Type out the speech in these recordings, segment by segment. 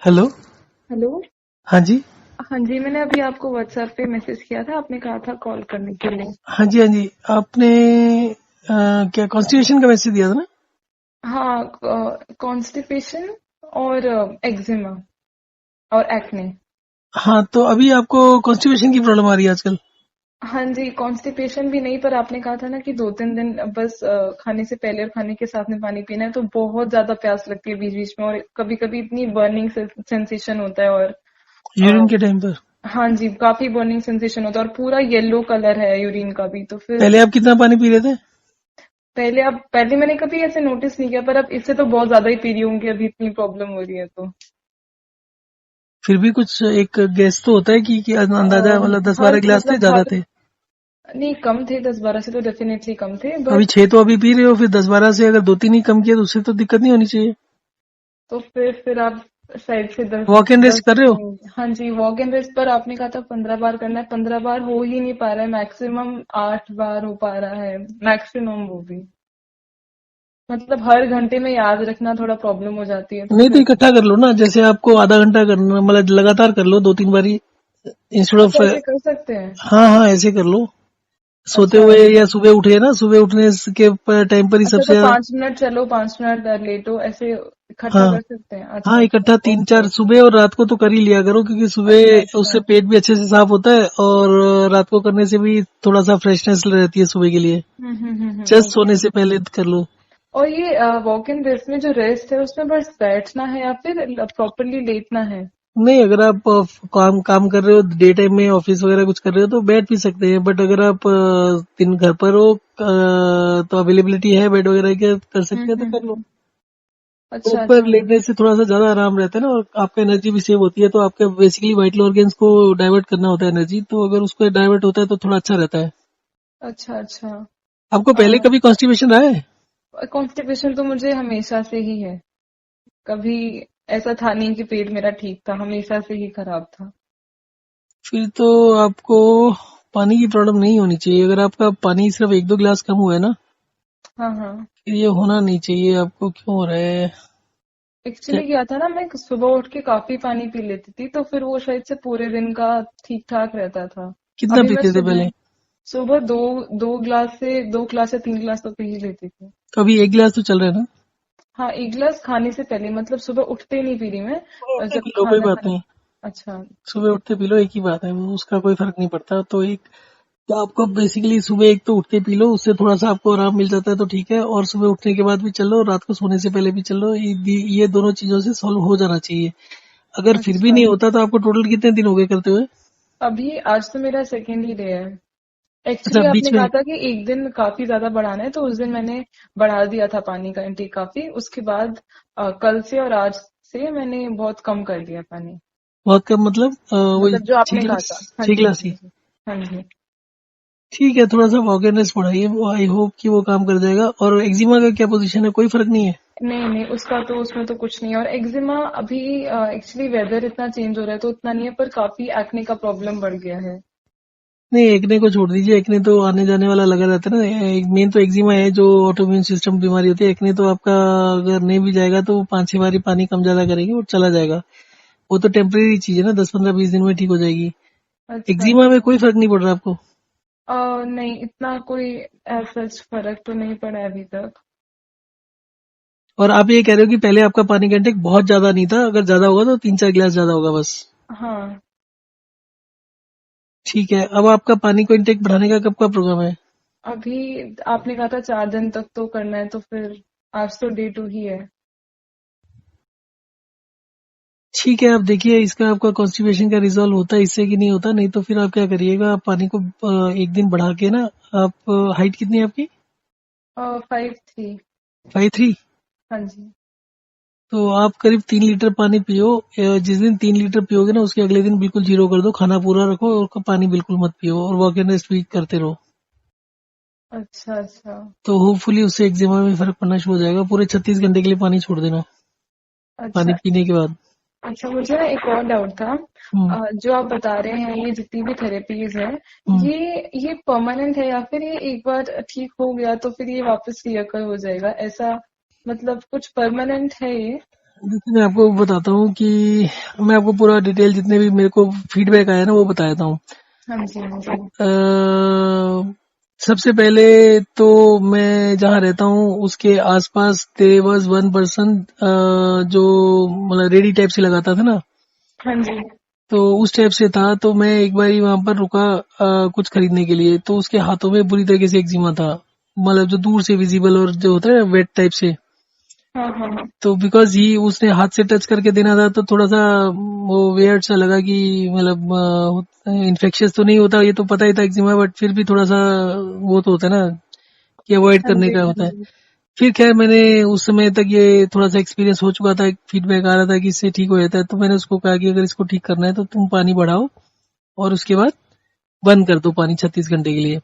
Hello. Hello. हाँ जी। हाँ जी, मैंने अभी आपको व्हाट्सएप पे मैसेज किया था, आपने कहा था कॉल करने के लिए। हाँ जी, हाँ जी। आपने क्या कॉन्स्टिट्यूशन का मैसेज दिया था ना? हाँ, कॉन्स्टिपेशन और एक्जिमा और एक्ने। हाँ, तो अभी आपको कॉन्स्टिट्यूशन की प्रॉब्लम आ रही है आजकल? हाँ जी, कॉन्स्टिपेशन भी नहीं, पर आपने कहा था ना कि 2-3 दिन बस खाने से पहले और खाने के साथ में पानी पीना है, तो बहुत ज्यादा प्यास लगती है बीच बीच में, और कभी कभी इतनी बर्निंग सेंसेशन होता है, और यूरिन अ, के टाइम पर? हाँ जी, काफी बर्निंग सेंसेशन होता है, और पूरा येलो कलर है यूरिन का भी, तो फिर पहले आप कितना पानी पी रहे थे? पहले मैंने कभी ऐसे नोटिस नहीं किया, पर अब इससे तो बहुत ज्यादा ही पी रही हूँ कि अभी इतनी प्रॉब्लम हो रही है तो। फिर भी कुछ एक गेस तो होता है कि अंदाजा, मतलब दस हर बारह गिलास थे, मतलब ज्यादा हर थे? नहीं, कम थे, 10-12 से तो डेफिनेटली कम थे, अभी बट 6 तो अभी पी रहे हो, फिर 10-12 से अगर 2-3 ही कम किया तो उससे तो दिक्कत नहीं होनी चाहिए। तो फिर आप साइड से दस वॉक एंड रेस्ट दस कर रहे हो? हाँ जी, वॉक एंड रेस्ट, पर आपने कहा था 15 बार करना है, 15 बार हो ही नहीं पा रहा है, मैक्सिमम 8 बार हो पा रहा है, मैक्सिमम, वो भी मतलब हर घंटे में याद रखना थोड़ा प्रॉब्लम हो जाती है, तो नहीं तो फिर। इकट्ठा कर लो ना, जैसे आपको आधा घंटा करना, मतलब लगातार कर लो 2-3 बारी इंस्टेड ऑफ। अच्छा, ऐसे कर सकते हैं। हाँ हाँ, ऐसे कर लो। सोते अच्छा। हुए या सुबह उठे ना, सुबह उठने के टाइम पर ही अच्छा, सबसे तो ज्यादा। 5 मिनट चलो, 5 मिनट लेटो, ऐसे इकट्ठा हाँ कर सकते हैं। अच्छा हाँ, अच्छा, इकट्ठा ओके 3-4 ओके। सुबह और रात को तो कर ही लिया करो, क्योंकि अच्छा सुबह अच्छा। उससे पेट भी अच्छे से साफ होता है, और रात को करने से भी थोड़ा सा फ्रेशनेस रहती है सुबह के लिए। Just okay. सोने से पहले कर लो। और ये वॉक इन रेस्ट में जो रेस्ट है, उसमें बस बैठना है या फिर प्रॉपरली लेटना है? नहीं, अगर आप काम काम कर रहे हो डे टाइम में, ऑफिस वगैरह कुछ कर रहे हो तो बैठ भी सकते हैं, बट अगर आप दिन घर पर हो, तो अवेलेबिलिटी है बेड वगैरह के, कर सकते हैं तो कर लो। अच्छा ऊपर अच्छा। लेटने से थोड़ा सा ज्यादा आराम रहता है ना, और आपका एनर्जी भी सेव होती है, तो आपके बेसिकली वाइटल ऑर्गन्स को डाइवर्ट करना होता है एनर्जी, तो अगर उसको डाइवर्ट होता है तो थोड़ा अच्छा रहता है। अच्छा अच्छा। आपको पहले कभी कॉन्स्टिपेशन रहा है? कॉन्स्टिपेशन तो मुझे हमेशा से ही है, कभी ऐसा था नहीं कि पेट मेरा ठीक था, हमेशा से ही खराब था। फिर तो आपको पानी की प्रॉब्लम नहीं होनी चाहिए। अगर आपका पानी सिर्फ 1-2 गिलास कम हुआ है ना, हाँ हाँ। फिर ये होना नहीं चाहिए। आपको क्यों हो रहा है? एक्चुअली क्या था ना, मैं सुबह उठ के काफी पानी पी लेती थी, तो फिर वो शायद से पूरे दिन का ठीक ठाक रहता था। कितना अभी मैं पीते थे सुबह पहले? सुबह दो 2 ग्लास से 3 गिलास तो पी ही लेती थी। तो अभी 1 गिलास तो चल रहा है ना? हाँ, 1 गिलास खाने से पहले, मतलब सुबह उठते नहीं पी रही मैं, सुबह उठते जब पी लो, कोई खाना बात खाने। नहीं। अच्छा। सुबह उठते पी लो, एक ही बात है, वो उसका कोई फर्क नहीं पड़ता। तो एक, तो आपको बेसिकली सुबह एक तो उठते पी लो, उससे थोड़ा सा आपको आराम मिल जाता है तो ठीक है, और सुबह उठने के बाद भी चल लो, रात को सोने से पहले भी चल लो। ये दोनों चीजों से सॉल्व हो जाना चाहिए। अगर फिर भी अच्छा। नहीं होता तो आपको टोटल कितने दिन हो गए करते हुए? अभी आज तो मेरा सेकेंड ही डे है। अच्छा, एक्चुअली आपने बीच में। कहा था कि एक दिन काफी ज्यादा बढ़ाना है, तो उस दिन मैंने बढ़ा दिया था पानी का इंटेक काफी, उसके बाद कल से और आज से मैंने बहुत कम कर दिया पानी। बहुत कम मतलब वही मतलब जो छह आपने कहा गिलास था। हाँ छह जी गिलास हाँ ही? जी। हाँ जी। ठीक है, थोड़ा सा अवेयरनेस बढ़ाइए, आई होप कि वो काम कर जाएगा। और एक्जिमा का क्या पोजीशन है? कोई फर्क नहीं है? नहीं नहीं, उसका तो उसमें तो कुछ नहीं है, और एक्जिमा अभी एक्चुअली वेदर इतना चेंज हो रहा है तो उतना नहीं है, पर काफी एक्ने का प्रॉब्लम बढ़ गया है। नहीं, एक्ने को छोड़ दीजिए, एक्ने तो आने जाने वाला लगा रहता है ना। मेन तो एक्जिमा है जो ऑटोइम्यून सिस्टम बीमारी होती है। एक्ने तो आपका अगर नहीं भी जाएगा तो 5-6 बारी पानी कम ज्यादा करेगी और चला जाएगा। वो तो टेम्परेरी चीज है ना, 10-15-20 दिन में ठीक हो जाएगी। अच्छा एक्जिमा में अच्छा। कोई फर्क नहीं पड़ रहा आपको? नहीं, इतना कोई सच फर्क तो नहीं पड़ा है अभी तक। और आप ये कह रहे हो कि पहले आपका पानी का इंटेक बहुत ज्यादा नहीं था, अगर ज्यादा होगा तो 3-4 गिलास ज्यादा होगा बस? हाँ। ठीक है, अब आपका पानी को इंटेक बढ़ाने का कब का प्रोग्राम है? अभी आपने कहा था 4 दिन तक तो करना है, तो फिर आज तो डे 2 ही है। ठीक है, आप देखिए इसका आपका कॉन्स्टिपेशन का रिजॉल्व होता है इससे कि नहीं होता। नहीं तो फिर आप क्या करिएगा, आप पानी को एक दिन बढ़ा के ना। आप हाइट कितनी है आपकी? 5'3". 5'3"? हाँ जी। तो आप करीब 3 लीटर पानी पियो। जिस दिन 3 लीटर पियोगे ना, उसके अगले दिन बिल्कुल जीरो कर दो, खाना पूरा रखो और पानी बिल्कुल मत पियो, और वॉक एंड रेस्ट भी करते रहो। अच्छा अच्छा। तो होपफुली उससे एक्जिमा में फर्क पड़ना शुरू हो जाएगा। पूरे 36 घंटे के लिए पानी छोड़ देना, पानी अच्छा पीने के बाद। अच्छा, मुझे ना एक और डाउट था। हम्म। जो आप बता रहे हैं, ये जितनी भी थेरेपीज है, हम्म। ये परमानेंट है या फिर ये एक बार ठीक हो गया तो फिर ये वापस रिअकर हो जाएगा, ऐसा मतलब कुछ परमानेंट है ये? देखिए, मैं आपको बताता हूँ कि मैं आपको पूरा डिटेल जितने भी मेरे को फीडबैक आया ना वो बता देता हूँ। हाँ जी, हाँ जी। सबसे पहले तो मैं जहाँ रहता हूँ उसके आसपास देयर वाज वन पर्सन जो मतलब रेडी टाइप से लगाता था ना, हाँ जी। तो उस टाइप से था। तो मैं एक बारी वहां पर रुका कुछ खरीदने के लिए, तो उसके हाथों में बुरी तरीके से एक्जिमा था, मतलब जो दूर से विजिबल और जो होता है वेट टाइप से। हाँ, हाँ, हाँ। तो बिकॉज ही उसने हाथ से टच करके देना था तो थोड़ा सा वो वेयर्ड सा लगा कि मतलब इन्फेक्शियस तो नहीं होता, ये तो पता ही था एक्जिमा, बट फिर भी थोड़ा सा वो तो होता है ना कि अवॉइड हाँ करने जी, का हाँ होता है। जी। फिर खैर मैंने उस समय तक ये थोड़ा सा एक्सपीरियंस हो चुका था, एक फीडबैक आ रहा था कि इससे ठीक हो जाता है, तो मैंने उसको कहा कि अगर इसको ठीक करना है तो तुम पानी बढ़ाओ और उसके बाद बंद कर दो पानी 36 घंटे के लिए।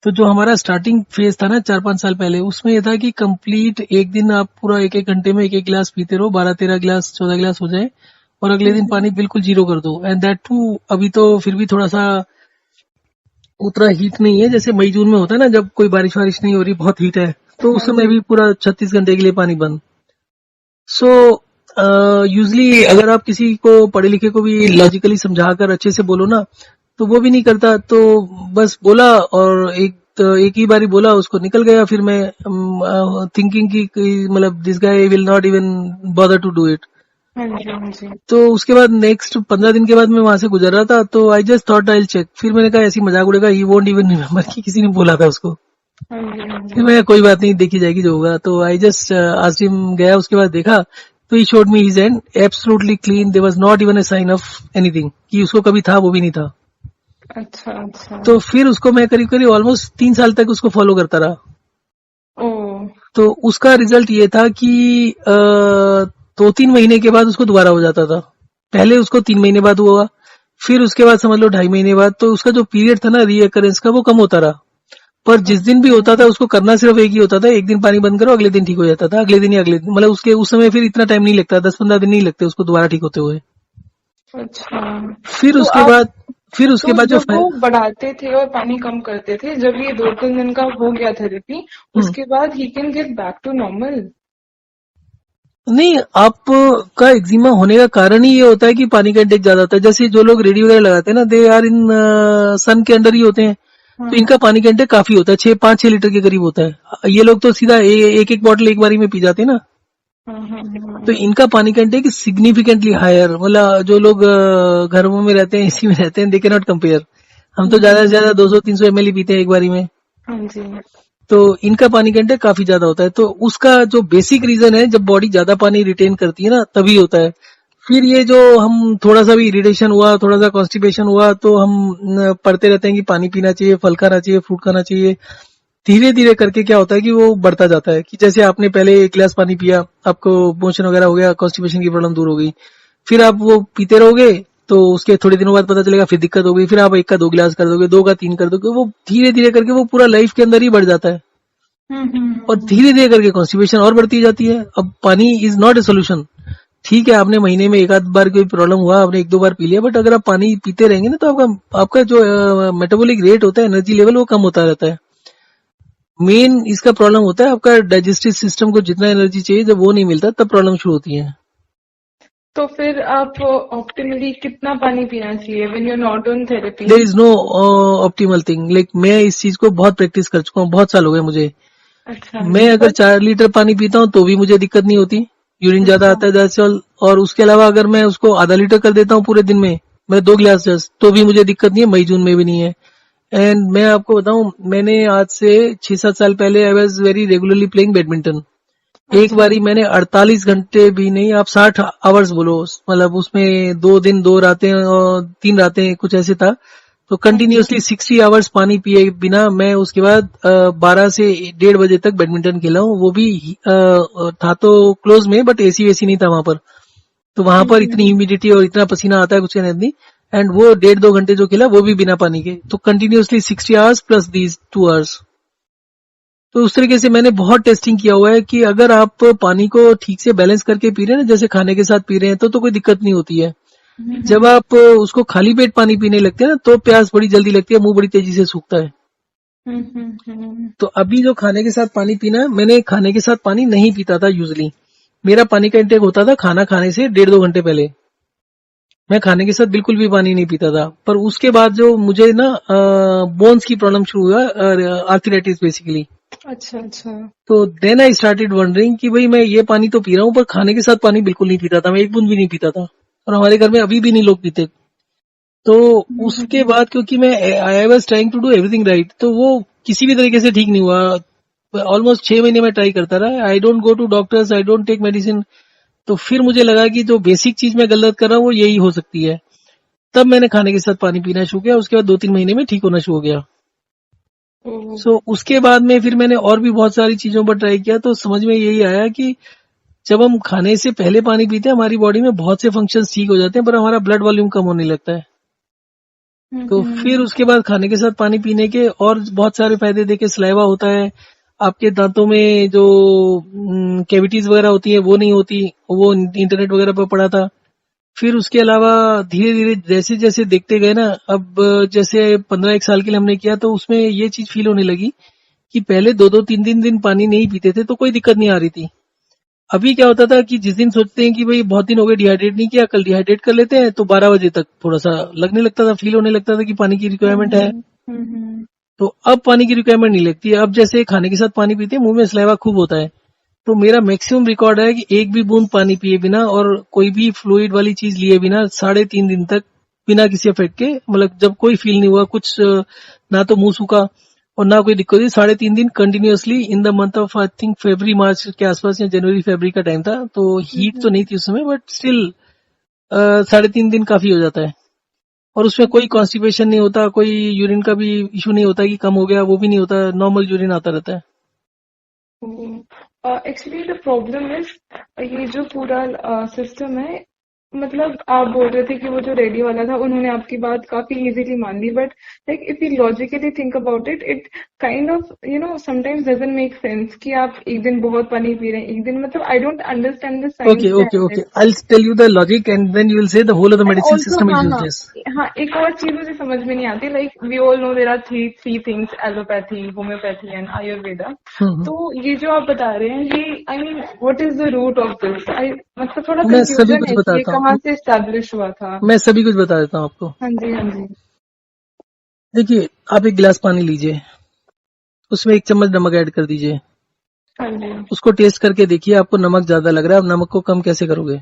तो जो हमारा स्टार्टिंग फेज था ना 4-5 साल पहले, उसमें ये था कि कंप्लीट एक दिन आप पूरा 1-1 घंटे में एक एक गिलास पीते रहो, 12-13 गिलास 14 गिलास हो जाए, और अगले दिन पानी बिल्कुल जीरो कर दो। एंड दैट टू अभी तो फिर भी थोड़ा सा उतना हीट नहीं है जैसे मई जून में होता है ना, जब कोई बारिश वारिश नहीं हो रही, बहुत हीट है, तो उस हाँ समय जी। भी पूरा 36 घंटे के लिए पानी बंद। सो यूजली अगर आप किसी को पढ़े लिखे को भी लॉजिकली समझाकर अच्छे से बोलो ना, तो वो भी नहीं करता। तो बस बोला और एक ही बारी बोला, उसको निकल गया। फिर मैं थिंकिंग कि मतलब this guy will not even bother to do it. हाँ जी, हाँ जी। तो उसके बाद नेक्स्ट 15 दिन के बाद मैं वहां से गुजर रहा था, तो I just thought I check. फिर मैंने कहा ऐसी मजाक उड़ेगा, ही वोंट इवन रिमेम्बर कि किसी ने बोला था उसको। हाँ जी, हाँ फिर जी। मैं कोई बात नहीं, देखी जाएगी जो होगा। तो आई जस्ट आस्क्ड हिम, गया उसके बाद देखा, तो he showed me his hand absolutely clean, there was not even a sign of anything कि उसको कभी था, वो भी नहीं था। अच्छा, अच्छा। तो फिर उसको मैं करीब करीब ऑलमोस्ट 3 साल तक उसको फॉलो करता रहा। ओह! तो उसका रिजल्ट ये था कि 2-3 महीने के बाद उसको दोबारा हो जाता था। पहले उसको 3 महीने बाद हुआ, फिर उसके बाद समझ लो 2.5 महीने बाद। तो उसका जो पीरियड था ना रीअकरेंस का, वो कम होता रहा। पर जिस दिन भी अच्छा। होता था उसको करना सिर्फ एक ही होता था, एक दिन पानी बंद करो, अगले दिन ठीक हो जाता था, अगले दिन या अगले दिन, मतलब उसके उस समय फिर इतना टाइम नहीं लगता, 10-15 दिन नहीं लगते उसको दोबारा ठीक होते हुए। अच्छा। फिर तो उसके आप बाद फिर उसके तो बाद जो जब वो बढ़ाते थे और पानी कम करते थे, जब ये 2-3 दिन का हो गया थेरेपी, हम्म, उसके बाद he can get back to normal? नहीं, आपका एक्जिमा होने का कारण ही ये होता है कि पानी का इंटेक ज्यादा होता है। जैसे जो लोग रेडी वगैरह लगाते हैं ना, दे आर इन सन के अंदर ही होते हैं, हाँ, तो इनका हाँ। पानी का इंटेक काफी होता है, 5-6 लीटर के करीब होता है। ये लोग तो सीधा एक एक बॉटल एक बारी में पी जाते हैं ना। हाँ, हाँ, तो हाँ। इनका पानी का इंटेक सिग्निफिकेंटली हायर, मतलब जो लोग घरों में रहते हैं, इसी में रहते हैं, दे के नॉट कंपेयर। हम तो ज्यादा से ज्यादा 200-300 ml ही पीते हैं एक बारी में। हाँ जी। तो इनका पानी का इंटेक काफी ज्यादा होता है। तो उसका जो बेसिक रीजन है, जब बॉडी ज्यादा पानी रिटेन करती है ना, तभी होता है। फिर ये जो हम थोड़ा सा भी इरिटेशन हुआ, थोड़ा सा कॉन्स्टिपेशन हुआ, तो हम पढ़ते रहते हैं कि पानी पीना चाहिए, फल खाना चाहिए, फ्रूट खाना चाहिए। धीरे धीरे करके क्या होता है कि वो बढ़ता जाता है, कि जैसे आपने पहले 1 गिलास पानी पिया, आपको मोशन वगैरह हो गया, कॉन्स्टिपेशन की प्रॉब्लम दूर हो गई। फिर आप वो पीते रहोगे, तो उसके थोड़े दिनों बाद पता चलेगा फिर दिक्कत हो गई, फिर आप 1 का 2 गिलास कर दोगे, 2 का 3 कर दोगे, वो धीरे धीरे करके वो पूरा लाइफ के अंदर ही बढ़ जाता है। हम्म, हम्म, और हम्म, धीरे धीरे करके कॉन्स्टिपेशन और बढ़ती जाती है। अब पानी इज नॉट ए सोल्यूशन। ठीक है, आपने महीने में एक आध बार कोई प्रॉब्लम हुआ, आपने 1-2 बार पी लिया, बट अगर आप पानी पीते रहेंगे ना, तो आपका आपका जो मेटाबॉलिक रेट होता है, एनर्जी लेवल, वो कम होता रहता है। मेन इसका प्रॉब्लम होता है आपका डाइजेस्टिव सिस्टम को जितना एनर्जी चाहिए, जब वो नहीं मिलता तब प्रॉब्लम शुरू होती है। तो फिर आप ऑप्टिमली कितना पानी पीना चाहिए when you are not on therapy? There is no optimal thing, like मैं इस चीज को बहुत प्रैक्टिस कर चुका हूँ, बहुत साल हो गए मुझे। अच्छा। मैं अगर पर 4 लीटर पानी पीता हूँ तो भी मुझे दिक्कत नहीं होती, यूरिन ज्यादा अच्छा। आता है दरअसल। और उसके अलावा अगर मैं उसको आधा लीटर कर देता हूँ पूरे दिन में, मैं 2 गिलास जस्ट, तो भी मुझे दिक्कत नहीं है, मई जून में भी नहीं है। एंड मैं आपको बताऊं, मैंने आज से 6-7 साल पहले I was very regularly playing badminton. एक अच्छा। बारी मैंने 48 घंटे भी नहीं, आप 60 आवर्स बोलो, मतलब उसमें 2 दिन 2 रातें और 3 रातें कुछ ऐसे था। तो अच्छा। कंटिन्यूअसली 60 आवर्स पानी पिए बिना मैं उसके बाद 12 से 1:30 बजे तक बैडमिंटन खेला हूँ। वो भी था तो क्लोज में, बट एसी वेसी नहीं था वहां पर। तो वहां पर इतनी हम्म। ह्यूमिडिटी और इतना पसीना आता है, कुछ कहने नहीं। एंड वो 1.5-2 घंटे जो खेला, वो भी बिना पानी के। तो continuously 60 hours plus these 2 hours. तो उस तरीके से मैंने बहुत टेस्टिंग किया हुआ है कि अगर आप पानी को ठीक से बैलेंस करके पी रहे हैं ना, जैसे खाने के साथ पी रहे हैं, तो कोई दिक्कत नहीं होती है। जब हम्म। आप उसको खाली पेट पानी पीने लगते हैं ना, तो प्यास बड़ी जल्दी लगती है, मुंह बड़ी तेजी से सूखता है। हम्म। तो अभी जो खाने के साथ पानी पीना है, मैंने खाने के साथ पानी नहीं पीता था यूजली। मेरा पानी का इंटेक होता था खाना खाने से 1.5-2 घंटे पहले। मैं खाने के साथ बिल्कुल भी पानी नहीं पीता था। पर उसके बाद जो मुझे ना बोन्स की प्रॉब्लम शुरू हुआ, आर्थराइटिस बेसिकली। अच्छा अच्छा। तो देन आई स्टार्टेड वंडरिंग कि भाई मैं ये पानी तो पी रहा हूँ पर खाने के साथ पानी बिल्कुल नहीं पीता था, मैं एक बूंद भी नहीं पीता था, और हमारे घर में अभी भी नहीं लोग पीते। तो उसके बाद क्योंकि मैं I was trying to do everything right, तो वो किसी भी तरीके से ठीक नहीं हुआ। ऑलमोस्ट 6 महीने में ट्राई करता रहा। I don't go to doctors, I don't take medicine. तो फिर मुझे लगा कि जो बेसिक चीज मैं गलत कर रहा हूँ वो यही हो सकती है। तब मैंने खाने के साथ पानी पीना शुरू किया। उसके बाद 2-3 महीने में ठीक होना शुरू हो गया। ओह, सो उसके बाद में फिर मैंने और भी बहुत सारी चीजों पर ट्राई किया, तो समझ में यही आया कि जब हम खाने से पहले पानी पीते हैं हमारी बॉडी में बहुत से फंक्शंस ठीक हो जाते हैं, पर हमारा ब्लड वॉल्यूम कम होने लगता है। तो फिर उसके बाद खाने के साथ पानी पीने के और बहुत सारे फायदे देखे। सलाइवा होता है, आपके दांतों में जो कैविटीज वगैरह होती है वो नहीं होती, वो इंटरनेट वगैरह पर पढ़ा था। फिर उसके अलावा धीरे धीरे जैसे जैसे देखते गए ना, अब जैसे 15-1 साल के लिए हमने किया तो उसमें ये चीज फील होने लगी कि पहले 2-2 3 दिन पानी नहीं पीते थे तो कोई दिक्कत नहीं आ रही थी। अभी क्या होता था कि जिस दिन सोचते हैं कि भाई बहुत दिन हो गए डिहाइड्रेट नहीं किया, कल डिहाइड्रेट कर लेते हैं, तो 12 बजे तक थोड़ा सा लगने लगता था, फील होने लगता था कि पानी की रिक्वायरमेंट है। तो अब पानी की रिक्वायरमेंट नहीं लगती है। अब जैसे खाने के साथ पानी पीते हैं मुंह में सलाइवा खूब होता है। तो मेरा मैक्सिमम रिकॉर्ड है कि एक भी बूंद पानी पिए बिना और कोई भी फ्लूइड वाली चीज लिए बिना 3.5 दिन तक बिना किसी इफेक्ट के, मतलब जब कोई फील नहीं हुआ कुछ, ना तो मुंह सूखा और ना कोई दिक्कत हुई, 3.5 दिन continuously in the month of I think फरवरी मार्च के आसपास या जनवरी फरवरी का टाइम था। तो हीट तो नहीं थी उस समय, बट स्टिल 3.5 दिन काफी हो जाता है। और उसमें कोई कॉन्स्टिपेशन नहीं होता, कोई यूरिन का भी इशू नहीं होता कि कम हो गया, वो भी नहीं होता, नॉर्मल यूरिन आता रहता है। एक्चुअली द प्रॉब्लम इज ये जो पूरा सिस्टम है, मतलब आप बोल रहे थे कि वो जो रेडियो वाला था उन्होंने आपकी बात काफी इजीली मान ली, but like if you logically think about it, it kind of sometimes doesn't make sense कि आप एक दिन बहुत पानी पी रहे हैं, एक दिन, मतलब I don't understand the Okay, science okay, behind okay. It. I'll tell you the logic and then you will say the whole of the and medicine also system is हाँ हाँ useless. हाँ, एक और चीज मुझे समझ में नहीं आती, like we all know there are three things, allopathy, homeopathy and Ayurveda. Hmm. तो ये जो आप बता रहे हैं, ये I mean what is the root of this? I मतलब थोड़ा मैं सभी कंफ्यूजन कुछ है कि ये बताता कहाँ हूँ, से एस्टेब्लिश हुआ था। मैं सभी कुछ बता देता हूँ आपको। हाँ जी हाँ जी। देखिए, आप एक गिलास पानी लीजिए, उसमें 1 चम्मच नमक ऐड कर दीजिए, हाँ जी। उसको टेस्ट करके देखिए, आपको नमक ज्यादा लग रहा है, आप नमक को कम कैसे करोगे?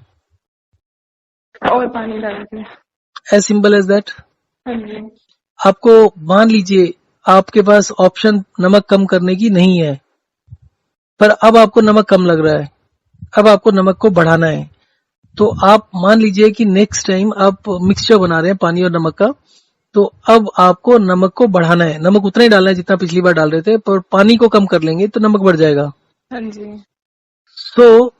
और पानी डाल के। As simple as that. हाँ जी। आपको मान लीजिए आपके पास ऑप्शन नमक कम करने की नहीं है, पर अब आपको नमक कम लग रहा है, अब आपको नमक को बढ़ाना है। तो आप मान लीजिए कि नेक्स्ट टाइम आप मिक्सचर बना रहे हैं पानी और नमक का, तो अब आपको नमक को बढ़ाना है, नमक उतना ही डालना है जितना पिछली बार डाल रहे थे, पर पानी को कम कर लेंगे तो नमक बढ़ जाएगा। हाँ जी। सो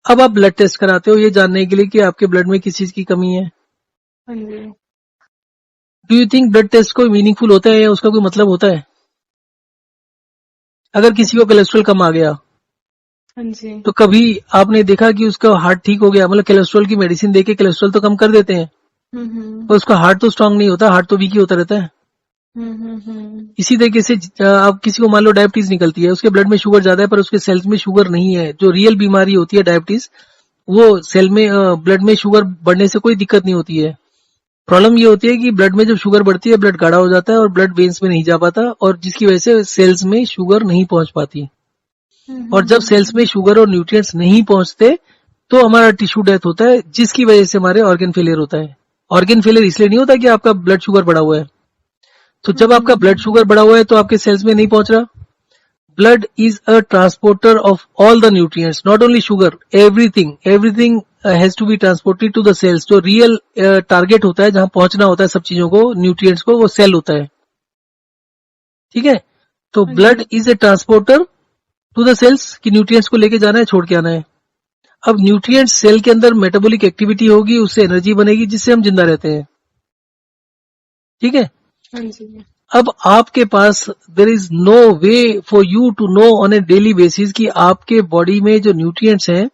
अब आप ब्लड टेस्ट कराते हो ये जानने के लिए कि आपके ब्लड में किस चीज की कमी है। हाँ जी। Do you think blood test कोई मीनिंगफुल होता है या उसका कोई मतलब होता है? अगर किसी को कोलेस्ट्रॉल कम आ गया हाँ जी। तो कभी आपने देखा कि उसका हार्ट ठीक हो गया? मतलब कोलेस्ट्रॉल की मेडिसिन देके कोलेस्ट्रॉल तो कम कर देते हैं, हम्म पर उसका हार्ट तो स्ट्रांग नहीं होता, हार्ट तो वीक ही होता रहता है। हम्म। इसी तरीके से आप किसी को मान लो डायबिटीज निकलती है, उसके ब्लड में शुगर ज्यादा है पर उसके सेल्स में शुगर नहीं है, जो रियल बीमारी होती है डायबिटीज, वो सेल में ब्लड में शुगर बढ़ने से कोई दिक्कत नहीं होती है। प्रॉब्लम ये होती है कि ब्लड में जब शुगर बढ़ती है ब्लड गाढ़ा हो जाता है और ब्लड वेन्स में नहीं जा पाता, और जिसकी वजह से सेल्स में शुगर नहीं पहुंच पाती। और जब सेल्स में शुगर और न्यूट्रिएंट्स नहीं पहुंचते तो हमारा टिश्यू डेथ होता है, जिसकी वजह से हमारे ऑर्गन फेलियर होता है। ऑर्गन फेलियर इसलिए नहीं होता कि आपका ब्लड शुगर बढ़ा हुआ है। तो जब आपका ब्लड शुगर बढ़ा हुआ है तो आपके सेल्स में नहीं पहुंच रहा। Blood is a transporter of all the nutrients, not only sugar, everything has to be transported to the cells. जो रियल टारगेट होता है, जहां पहुंचना होता है सब चीजों को, न्यूट्रिएंट्स को, वो सेल होता है। ठीक है, तो हाँ जी। Blood is a transporter to the cells कि न्यूट्रिएंट्स को लेके जाना है, छोड़ के आना है। अब न्यूट्रिएंट्स सेल के अंदर मेटाबॉलिक एक्टिविटी होगी, उससे एनर्जी बनेगी जिससे हम जिंदा रहते हैं। ठीक है, हाँ जी। अब आपके पास there is no way for you to know on a daily basis कि आपके बॉडी में जो न्यूट्रिएंट्स हैं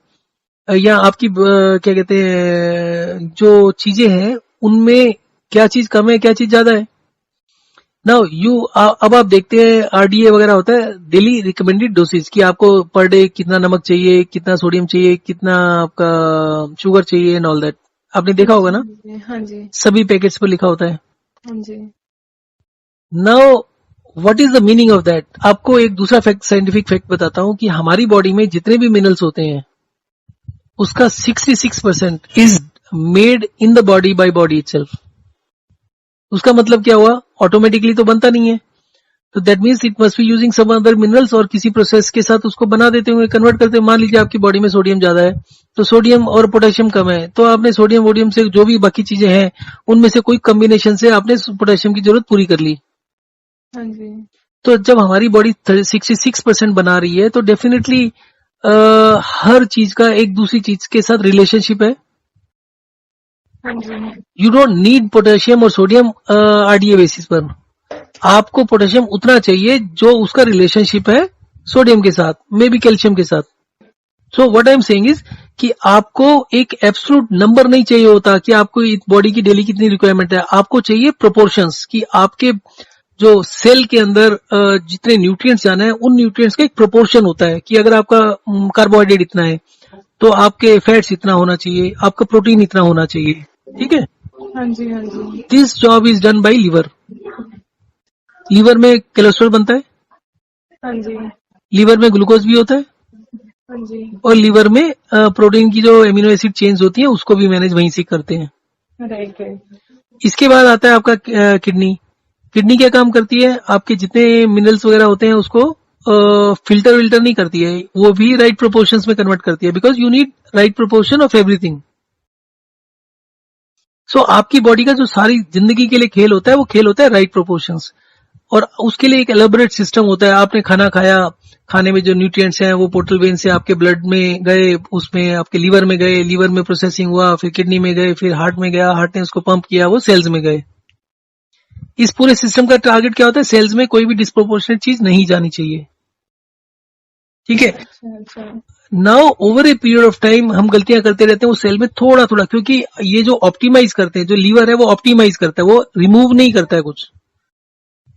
या आपकी क्या कहते हैं जो चीजें हैं उनमें क्या चीज कम है क्या चीज ज्यादा है। नाउ अब आप देखते हैं आरडीए वगैरह होता है, डेली रिकमेंडेड डोसेज, कि आपको पर डे कितना नमक चाहिए, कितना सोडियम चाहिए, कितना आपका शुगर चाहिए एंड ऑल दैट। आपने देखा होगा ना, हाँ जी, सभी पैकेट्स पर लिखा होता है। हाँ जी, now what is the meaning of that? आपको एक दूसरा फैक्ट, साइंटिफिक फैक्ट बताता हूं कि हमारी बॉडी में जितने भी मिनरल्स होते हैं उसका 66% is made in the body by body itself. उसका मतलब क्या हुआ? ऑटोमेटिकली तो बनता नहीं है, तो that means it must be using some other minerals, और किसी प्रोसेस के साथ उसको बना देते होंगे, कन्वर्ट करते होंगे। मान लीजिए आपकी बॉडी में सोडियम ज्यादा है, तो सोडियम और पोटेशियम कम है, तो आपने सोडियम वोडियम से जो भी बाकी चीजें हैं उनमें से कोई कम्बिनेशन से आपने पोटेशियम की जरूरत पूरी कर ली। हाँ जी, तो जब हमारी बॉडी 66% बना रही है तो डेफिनेटली हर चीज का एक दूसरी चीज के साथ रिलेशनशिप है। हाँ जी, यू डोंट नीड पोटेशियम और सोडियम आरडीए बेसिस पर। आपको पोटेशियम उतना चाहिए जो उसका रिलेशनशिप है सोडियम के साथ, मे बी कैल्शियम के साथ। So what I am saying is कि आपको एक एब्सोल्यूट नंबर नहीं चाहिए होता कि आपको बॉडी की डेली कितनी रिक्वायरमेंट है। आपको चाहिए प्रोपोर्शंस, कि आपके जो सेल के अंदर जितने न्यूट्रिएंट्स जाना है उन न्यूट्रिएंट्स का एक प्रोपोर्शन होता है, कि अगर आपका कार्बोहाइड्रेट इतना है तो आपके फैट्स इतना होना चाहिए, आपका प्रोटीन इतना होना चाहिए। ठीक है, हाँ जी, हाँ जी, this job is done by liver. Liver में कोलेस्ट्रॉल बनता है, हाँ जी, लीवर में ग्लूकोज भी होता है, हाँ जी, और लीवर में प्रोटीन की जो एमिनो एसिड चेन्स होती हैं उसको भी मैनेज वहीं से करते हैं। राइट, राइट, इसके बाद आता है आपका किडनी। किडनी क्या काम करती है? आपके जितने मिनरल्स वगैरह होते हैं उसको फिल्टर विल्टर नहीं करती है, वो भी राइट प्रोपोर्शंस में कन्वर्ट करती है, because you need right proportion of everything. So आपकी बॉडी का जो सारी जिंदगी के लिए खेल होता है वो खेल होता है राइट प्रोपोर्शंस, और उसके लिए एक एलेबोरेट सिस्टम होता है। आपने खाना खाया, खाने में जो न्यूट्रिएंट्स हैं वो पोर्टल वेन से आपके ब्लड में गए, उसमें आपके लीवर में गए, लीवर में प्रोसेसिंग हुआ, फिर किडनी में गए, फिर हार्ट में गया, हार्ट ने उसको पंप किया, वो सेल्स में गए। इस पूरे सिस्टम का टारगेट क्या होता है? सेल्स में कोई भी डिस्प्रोपोर्शनेट चीज नहीं जानी चाहिए। ठीक है, अच्छा, अच्छा, now over a period of time हम गलतियां करते रहते हैं उस सेल में थोड़ा थोड़ा, क्योंकि ये जो ऑप्टिमाइज करते हैं, जो लीवर है वो ऑप्टिमाइज करता है, वो रिमूव नहीं करता है कुछ।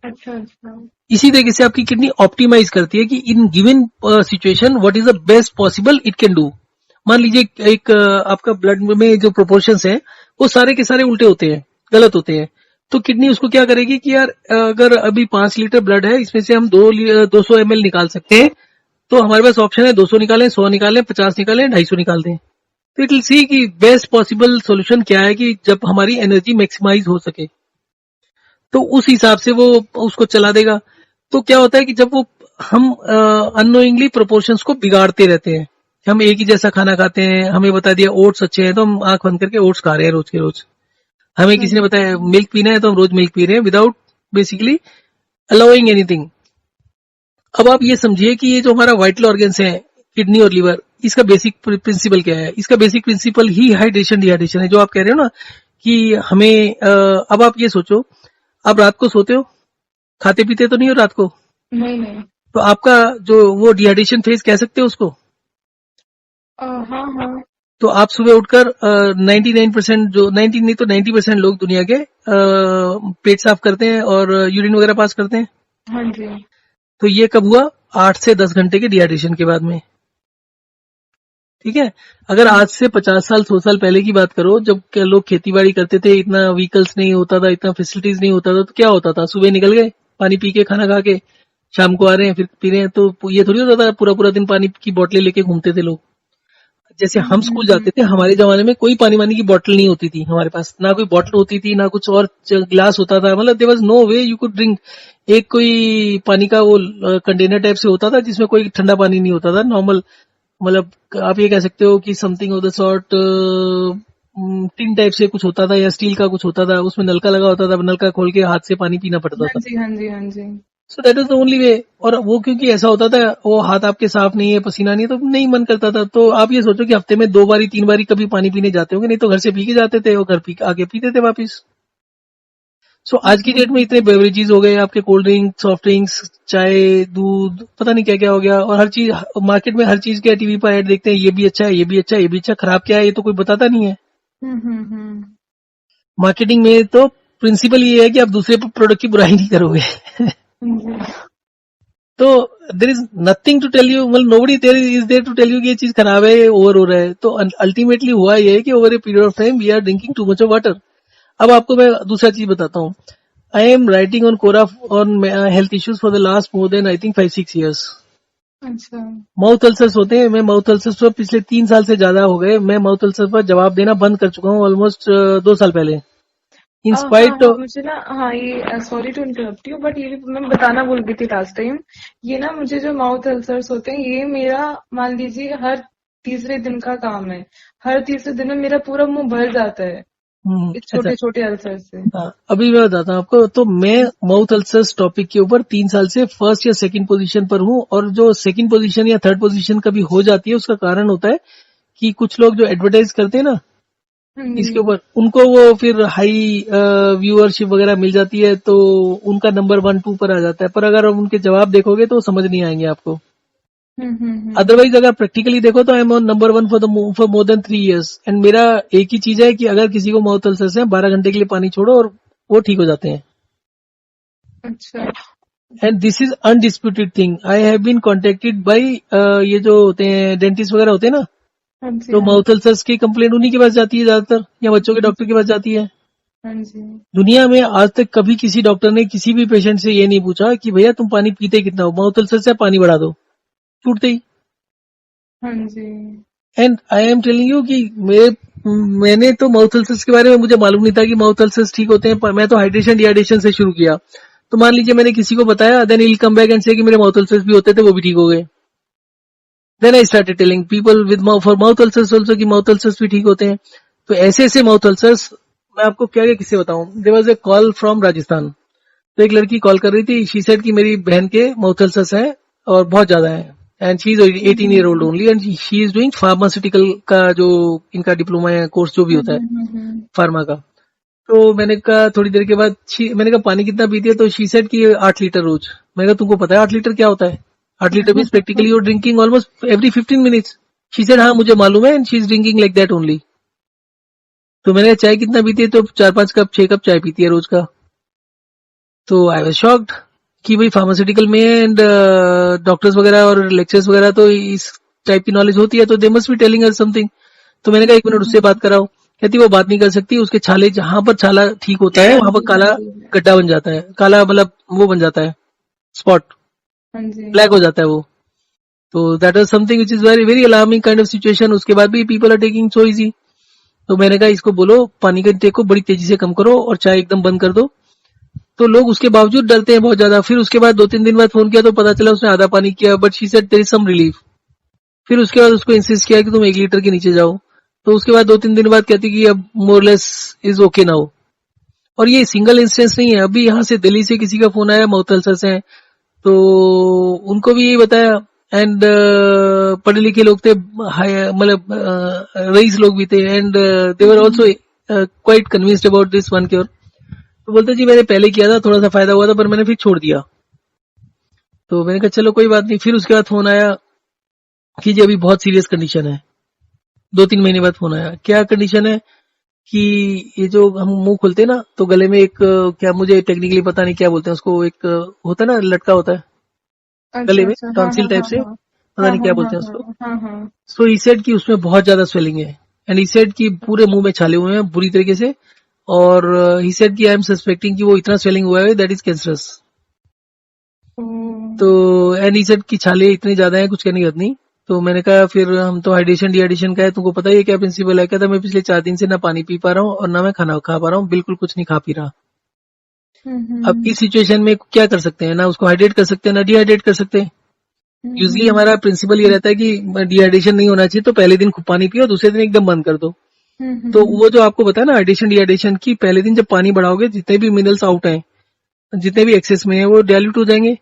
अच्छा, अच्छा, इसी तरीके से आपकी किडनी ऑप्टिमाइज करती है कि in given situation what is the best possible it can do. मान लीजिए एक आपका ब्लड में जो प्रोपोर्शंस हैं वो सारे के सारे उल्टे होते हैं, गलत होते हैं, तो किडनी उसको क्या करेगी कि यार अगर अभी 5 लीटर ब्लड है, इसमें से हम 200 ml निकाल सकते हैं, तो हमारे पास ऑप्शन है 200 निकालें, 100 निकालें, 50 निकालें, 250 निकाल दें। तो इट विल सी कि बेस्ट पॉसिबल सॉल्यूशन क्या है कि जब हमारी एनर्जी मैक्सिमाइज हो सके, तो उस हिसाब से वो उसको चला देगा। तो क्या होता है कि जब वो हम अननोइंगली प्रोपोर्शंस को बिगाड़ते रहते हैं, हम एक ही जैसा खाना खाते हैं, हमें बता दिया ओट्स अच्छे हैं तो हम आंख बंद करके ओट्स खा रहे हैं रोज के रोज, हमें हाँ किसी ने जी, बताया मिल्क पीना है तो हम रोज मिल्क पी रहे हैं विदाउट बेसिकली अलाउइंग एनीथिंग। अब आप ये समझिए कि ये जो हमारा वाइटल ऑर्गन्स है, किडनी और लीवर, इसका बेसिक प्रिंसिपल क्या है? इसका बेसिक प्रिंसिपल ही हाइड्रेशन डिहाइड्रेशन है, जो आप कह रहे हो ना कि हमें अब आप ये सोचो, आप रात को सोते हो, खाते पीते तो नहीं हो रात को, नहीं, नहीं, तो आपका जो वो डिहाइड्रेशन फेज कह सकते हो उसको। हाँ, हाँ, तो आप सुबह उठकर 99% जो 90 नहीं तो 90% लोग दुनिया के पेट साफ करते हैं और यूरिन वगैरह पास करते हैं। हाँ जी, तो ये कब हुआ? 8 से 10 घंटे के डिहाइड्रेशन के बाद में। ठीक है, अगर हाँ, आज से 50 साल 100 साल पहले की बात करो, जब के लोग खेती बाड़ी करते थे, इतना व्हीकल्स नहीं होता था, इतना फैसिलिटीज नहीं होता था, तो क्या होता था? सुबह निकल गए, पानी पी के खाना खा के शाम को आ रहे हैं फिर पी रहे हैं, तो ये थोड़ी होता था पूरा पूरा दिन पानी की बोतलें लेके घूमते थे लोग। जैसे हम स्कूल जाते थे, हमारे जमाने में कोई पानी वानी की बोतल नहीं होती थी हमारे पास, ना कोई बोतल होती थी, ना कुछ और गिलास होता था, मतलब there was no way you could drink. एक कोई पानी का वो कंटेनर टाइप से होता था जिसमें कोई ठंडा पानी नहीं होता था, नॉर्मल, मतलब आप ये कह सकते हो कि something of the sort tin type से कुछ होता था या स्टील का कुछ होता था, उसमें नलका लगा होता था, नलका खोल के हाथ से पानी पीना पड़ता हाँ था। जी, हाँ जी, हाँ जी, so that is the only way. और वो क्योंकि ऐसा होता था, वो हाथ आपके साफ नहीं है, पसीना नहीं है, तो नहीं मन करता था। तो आप ये सोचो कि हफ्ते में 2 बारी 3 बारी कभी पानी पीने जाते होंगे, नहीं तो घर से पी के जाते थे और घर पी आके पीते थे वापिस। सो आज की डेट में इतने बेवरेजेस हो गए आपके, कोल्ड ड्रिंक, सॉफ्ट ड्रिंक्स, चाय, दूध, पता नहीं क्या क्या हो गया, और हर चीज मार्केट में, हर चीज के टीवी पर ऐड देखते हैं, ये भी अच्छा है, ये भी अच्छा है, ये भी अच्छा, खराब क्या है ये तो कोई बताता नहीं है। हम्म, हम्म, मार्केटिंग में तो प्रिंसिपल ये है कि आप दूसरे प्रोडक्ट की बुराई नहीं करोगे. जी. तो there is nothing to tell you, मतलब nobody there is there to tell you कि ये चीज खराब है, ओवर हो रहा है. तो अल्टीमेटली हुआ ये है कि over a period of time we are drinking too much of water. अब आपको मैं दूसरा चीज बताता हूँ. I am writing on Quora on health issues for the last more than I think 5-6 years. अच्छा. माउथ अल्सर्स होते हैं, मैं माउथ अल्सर्स पर पिछले 3 साल से ज्यादा हो गए. मैं माउथ अल्सर्स पर जवाब देना बंद कर चुका हूँ ऑलमोस्ट 2 साल पहले. इन हाँ स्पाइट. हाँ, मुझे ना, हाँ, ये sorry to interrupt you, but ये भी मैं बताना भूल गई थी लास्ट टाइम. ये ना, मुझे जो माउथ अल्सर्स होते हैं, ये मेरा मान लीजिए हर तीसरे दिन का काम है. हर तीसरे दिन में मेरा पूरा मुंह भर जाता है इस अच्छा. छोटे छोटे अल्सर से. हाँ, अभी मैं बताता हूँ आपको. तो मैं माउथ अल्सर्स टॉपिक के ऊपर 3 साल से फर्स्ट या सेकंड पोजीशन पर हूँ. और जो सेकंड पोजीशन या थर्ड पोजीशन कभी हो जाती है, उसका कारण होता है कि कुछ लोग जो एडवर्टाइज करते हैं ना जी. इसके ऊपर, उनको वो फिर हाई व्यूअरशिप वगैरह मिल जाती है, तो उनका नंबर 1-2 पर आ जाता है. पर अगर आप उनके जवाब देखोगे तो समझ नहीं आएंगे आपको. अदरवाइज अगर प्रैक्टिकली देखो तो I am on number 1 for more than 3 years. And मेरा एक ही चीज है कि अगर किसी को माउथ अल्सर्स है, 12 घंटे के लिए पानी छोड़ो और वो ठीक हो जाते हैं. अच्छा. And this is undisputed thing. I have been contacted by ये जो होते हैं डेंटिस्ट वगैरह होते हैं ना, हाँ जी. तो हाँ माउथ अल्सर्स की कंप्लेंट उन्हीं के पास जाती है ज्यादातर, या बच्चों के डॉक्टर के पास जाती है. हाँ जी. दुनिया में आज तक कभी किसी डॉक्टर ने किसी भी पेशेंट से ये नहीं पूछा कि भैया तुम पानी पीते कितना हो, माउथ अल्सर से पानी बढ़ा दो, छूटते ही. हाँ जी. And I am telling you कि मैंने तो माउथ अल्सर्स के बारे में मुझे मालूम नहीं था कि माउथ अल्सर्स ठीक होते हैं. मैं तो हाइड्रेशन डिहाइड्रेशन से शुरू किया. तो मान लीजिए मैंने किसी को बताया, then will come back and से कि मेरे माउथ अल्सर्स भी होते थे, वो भी ठीक हो गए. Then I started telling people with for mouth ulcers also कि माउथ अल्सर्स भी ठीक होते हैं. तो ऐसे ऐसे माउथ अल्सर्स, मैं आपको क्या क्या किस्से बताऊं. There was a call from Rajasthan. तो एक लड़की कॉल कर रही थी. शी सेड कि मेरी बहन के माउथ अल्सर्स हैं और बहुत ज्यादा है, and she is 18 year old only, and she is doing pharmaceutical का जो इनका डिप्लोमा है, कोर्स जो भी होता है फार्मा का. तो मैंने कहा थोड़ी देर के बाद, मैंने कहा पानी कितना पीती है, तो शी सेड कि 8 लीटर रोज. मैंने कहा तुमको पता है 8 लीटर क्या होता है? 8 litre means practically you're drinking almost every 15 minutes. She said हाँ मुझे मालूम है, and she is drinking like that only. तो मैंने कहा चाय कितना पीती है, तो 4-5 कप 6 कप चाय पीती है रोज का. तो आई वाज शॉक्ड कि भाई फार्मास्यूटिकल में एंड डॉक्टर्स वगैरह और लेक्चर्स वगैरह तो इस टाइप की नॉलेज होती है, तो they must be telling us something. तो मैंने कहा 1 मिनट उससे बात कराओ. कहती वो बात नहीं कर सकती, उसके छाले जहां पर छाला ठीक होता है वहां पर काला गड्ढा बन जाता है, काला मतलब वो बन जाता है स्पॉट, हाँ जी. ब्लैक हो जाता है वो. तो that was something which is very very alarming kind of situation. उसके बाद भी people are taking so easy. तो मैंने कहा इसको बोलो पानी का इंटेक को बड़ी तेजी से कम करो और चाय एकदम बंद कर दो. तो लोग उसके बावजूद डरते हैं बहुत ज्यादा. फिर उसके बाद 2-3 दिन बाद फोन किया तो पता चला उसने आधा पानी किया, but she said there is some relief. फिर उसके बाद उसको इंसिस्ट किया कि तुम 1 लीटर के नीचे जाओ. तो उसके बाद 2-3 दिन बाद कहती कि अब मोरलेस इज ओके नाउ. और ये सिंगल इंस्टेंस नहीं है. अभी यहाँ से दिल्ली से किसी का फोन आया, माउथ अल्सर्स हैं, तो उनको भी यही बताया. एंड पढ़े लिखे लोग थे, मतलब रईस लोग भी थे, and they were also quite convinced about this one cure. तो बोलते जी मैंने पहले किया था, थोड़ा सा फायदा हुआ था, पर मैंने फिर छोड़ दिया. तो मैंने कहा चलो कोई बात नहीं. फिर उसके बाद फोन आया कि जी अभी बहुत सीरियस कंडीशन है. 2-3 महीने बाद फोन आया. क्या कंडीशन है कि ये जो हम मुंह खोलते हैं ना, तो गले में एक क्या मुझे टेक्निकली पता नहीं क्या बोलते हैं उसको, एक होता है ना लटका होता है गले अच्छा. में, अच्छा. हाँ टॉन्सिल हाँ टाइप हाँ से, हाँ. पता हाँ नहीं हाँ क्या हाँ बोलते हैं उसको. हाँ. हाँ हाँ. सो ही सेड कि उसमें बहुत ज्यादा स्वेलिंग है, एंड ही सेड कि पूरे मुंह में छाले हुए हैं बुरी तरीके से. और ही सेड कि आई एम सस्पेक्टिंग कि वो इतना स्वेलिंग हुआ है दैट इज कैंसरस. तो एंड ही सेड कि छाले इतने ज्यादा हैं कुछ कहने की बात नहीं. तो मैंने कहा फिर हम तो हाइड्रेशन डिहाइड्रेशन का है, तुमको पता ही है क्या प्रिंसिपल है. कहता मैं पिछले 4 दिन से ना पानी पी पा रहा हूँ और ना मैं खाना खा पा रहा हूँ, बिल्कुल कुछ नहीं खा पी रहा. अब इस सिचुएशन में क्या कर सकते हैं, ना उसको हाइड्रेट कर सकते हैं ना डिहाइड्रेट कर सकते हैं. यूजली हमारा प्रिंसिपल ये रहता है कि डिहाइड्रेशन नहीं होना चाहिए, तो पहले दिन खूब पानी पियो, दूसरे दिन एकदम बंद कर दो. तो वो जो आपको बताया ना हाइड्रेशन डिहाइड्रेशन की, पहले दिन जब पानी बढ़ाओगे जितने भी मिनरल्स आउट हैं, जितने भी एक्सेस में है वो डाइल्यूट हो जाएंगे.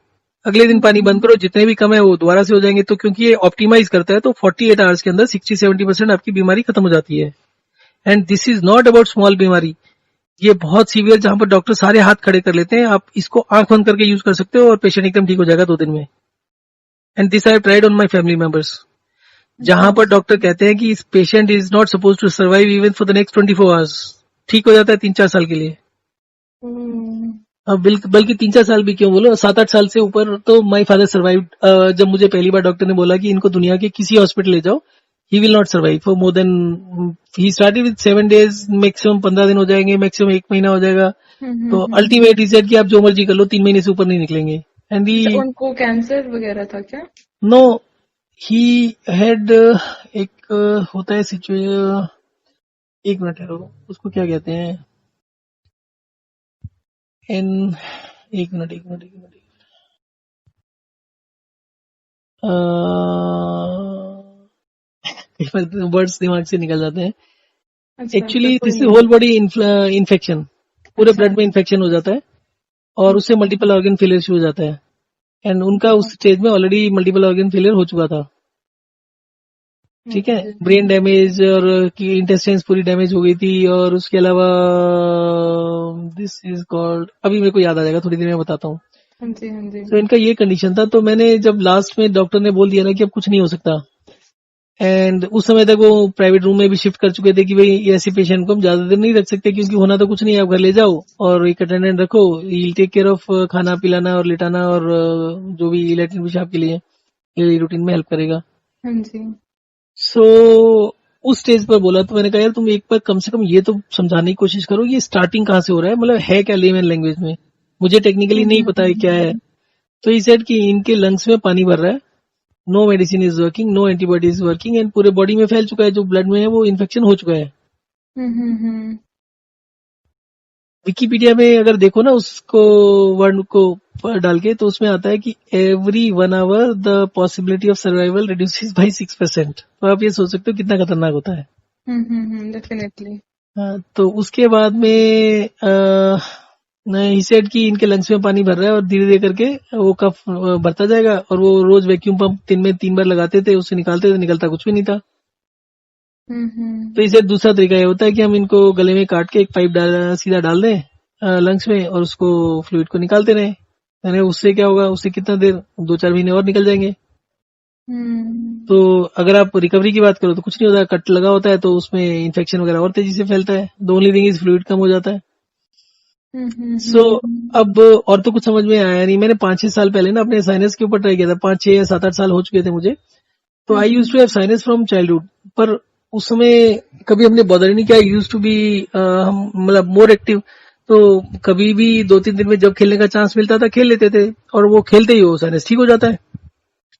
अगले दिन पानी बंद करो, जितने भी कम है वो दोबारा से हो जाएंगे. तो क्योंकि ये ऑप्टिमाइज करता है, तो 48 आवर्स के अंदर 60-70% आपकी बीमारी खत्म हो जाती है. And this is not about small बीमारी. ये बहुत सीवियर, जहां पर डॉक्टर सारे हाथ खड़े कर लेते हैं, आप इसको आंख बंद करके यूज कर सकते हो और पेशेंट एकदम ठीक हो जाएगा 2 दिन में. And this I have tried on my family members. जहां पर डॉक्टर कहते हैं कि इस patient is not suppose to survive even for the next 24 hours, ठीक हो जाता है 3-4 साल के लिए. हम्म, बल्कि 3-4 साल भी क्यों बोलो, 7-8 साल से ऊपर तो माई फादर सर्वाइव। जब मुझे पहली बार डॉक्टर ने बोला कि इनको दुनिया के किसी हॉस्पिटल ले जाओ, he will not survive for more than, he started with 7 days, maximum 15 दिन हो जाएंगे, मैक्सिमम 1 महीना हो जाएगा। तो हम्म। अल्टीमेट ही सेड कि आप जो मर्जी कर लो, 3 महीने से ऊपर नहीं निकलेंगे। एंड ही, अच्छा, उनको कैंसर वगैरह था क्या? नो, ही हैड एक होता है सिचुएशन, एक मिनट है, उसको क्या कहते हैं, एन, एक मिनट, वर्ड्स दिमाग से निकल जाते हैं। अच्छा अच्छा, एक्चुअली कोई दिस इज नहीं। होल बॉडी इन्फेक्शन, पूरे अच्छा ब्लड में अच्छा। इन्फेक्शन हो जाता है और उससे मल्टीपल ऑर्गन फेलियर शुरू हो जाता है। एंड उनका उस स्टेज में ऑलरेडी मल्टीपल ऑर्गन फेलियर हो चुका था। ठीक है, ओके। ब्रेन डैमेज और की इंटेस्टाइन्स पूरी डैमेज हो गई थी, और उसके अलावा दिस इज कॉल्ड, अभी मेरे को याद आ जाएगा, थोड़ी देर में बताता हूँ। हाँ जी हाँ जी। तो इनका ये कंडीशन था, तो मैंने जब लास्ट में डॉक्टर ने बोल दिया ना कि अब कुछ नहीं हो सकता, एंड उस समय तक वो प्राइवेट रूम में भी शिफ्ट कर चुके थे कि भाई ऐसे पेशेंट को हम ज्यादा देर नहीं रख सकते, क्योंकि होना तो कुछ नहीं है, आप घर ले जाओ और एक अटेंडेंट रखो, ही टेक केयर ऑफ खाना पिलाना और लिटाना और जो भी लैट्रिन पेशाब के लिए ये रूटीन में हेल्प करेगा। हाँ जी। सो उस स्टेज पर बोला, तो मैंने कहा यार तुम एक बार कम से कम ये तो समझाने की कोशिश करो, ये स्टार्टिंग कहाँ से हो रहा है, मतलब है क्या लेमन लैंग्वेज में, मुझे टेक्निकली नहीं पता है क्या है। तो ही सेड कि इनके लंग्स में पानी भर रहा है, no medicine is working, no antibody is working, and पूरे बॉडी में फैल चुका है, जो ब्लड में है वो इन्फेक्शन हो चुका है। हम्म। विकिपीडिया में अगर देखो ना उसको, वर्ड को डाल के, तो उसमें आता है कि every 1 hour the possibility of survival reduces by 6%। तो आप ये सोच सकते हो कितना खतरनाक होता है। डेफिनेटली। तो उसके बाद में ही सेड कि इनके लंग्स में पानी भर रहा है और धीरे धीरे करके वो कफ भरता जाएगा, और वो रोज वैक्यूम पंप दिन में 3 बार लगाते थे, उससे निकालते थे, निकलता कुछ भी नहीं था। तो इसे दूसरा तरीका ये होता है कि हम इनको गले में काट के एक पाइप सीधा डाल दें लंग्स में, और उसको फ्लूइड को निकालते रहे। यानी उससे क्या होगा, उससे कितना देर, 2-4 महीने और निकल जाएंगे। तो अगर आप रिकवरी की बात करो तो कुछ नहीं होता, कट लगा होता है तो उसमें इन्फेक्शन वगैरह और तेजी से फैलता है, the only thing is fluid कम हो जाता है। सो अब और तो कुछ समझ में आया नहीं। मैंने 5-6 साल पहले ना अपने साइनस के ऊपर ट्राई किया था, 5-6 या 7-8 साल हो चुके थे मुझे। तो I use to have sinus from childhood, पर उस समय कभी हमने बॉदर ही नहीं किया। यूज टू बी हम मतलब मोर एक्टिव, तो कभी भी 2-3 दिन में जब खेलने का चांस मिलता था खेल लेते थे, और वो खेलते ही वो साइनस ठीक हो जाता है।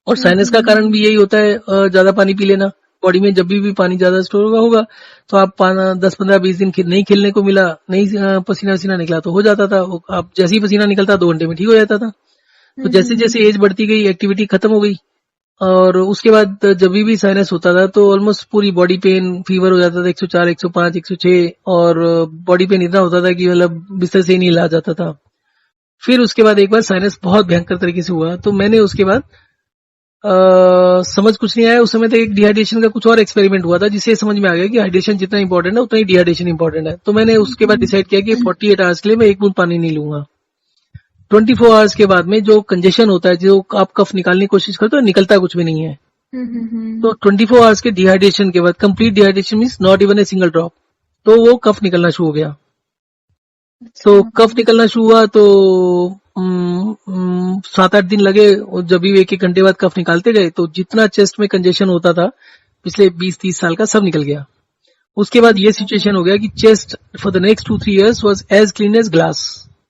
और साइनस का कारण भी यही होता है, ज्यादा पानी पी लेना। बॉडी में जब भी पानी ज्यादा स्टोर होगा होगा तो आप 10-15-20 दिन नहीं खेलने को मिला, नहीं पसीना वसीना निकला तो हो जाता था। आप जैसे ही पसीना निकलता 2 घंटे में ठीक हो जाता था। तो जैसे जैसे एज बढ़ती गई एक्टिविटी खत्म हो गई, और उसके बाद जब भी साइनस होता था तो ऑलमोस्ट पूरी बॉडी पेन, फीवर हो जाता था 104, 105, 106, और बॉडी पेन इतना होता था कि मतलब बिस्तर से ही नहीं हिला जाता था। फिर उसके बाद एक बार साइनस बहुत भयंकर तरीके से हुआ, तो मैंने उसके बाद समझ कुछ नहीं आया। उस समय तक एक डिहाइड्रेशन का कुछ और एक्सपेरिमेंट हुआ था, जिससे समझ में आ गया कि हाइड्रेशन जितना इंपॉर्टेंट है उतना ही डिहाइड्रेशन इंपॉर्टेंट है। तो मैंने उसके बाद डिसाइड किया कि 48 आवर्स के लिए मैं एक बूंद पानी नहीं लूंगा। 24 आवर्स के बाद में जो कंजेशन होता है, जो आप कफ निकालने की कोशिश करते हो, निकलता कुछ भी नहीं है। तो 24 आवर्स के डिहाइड्रेशन के बाद, complete dehydration means not even a single drop, तो वो कफ निकलना शुरू हो गया। तो कफ निकलना शुरू हुआ तो 7-8 दिन लगे, और जब भी 1-1 घंटे बाद कफ निकालते गए तो जितना चेस्ट में कंजेशन होता था पिछले 20-30 साल का, सब निकल गया। उसके बाद ये सिचुएशन हो गया कि chest for the next 2-3 years was as clean as glass.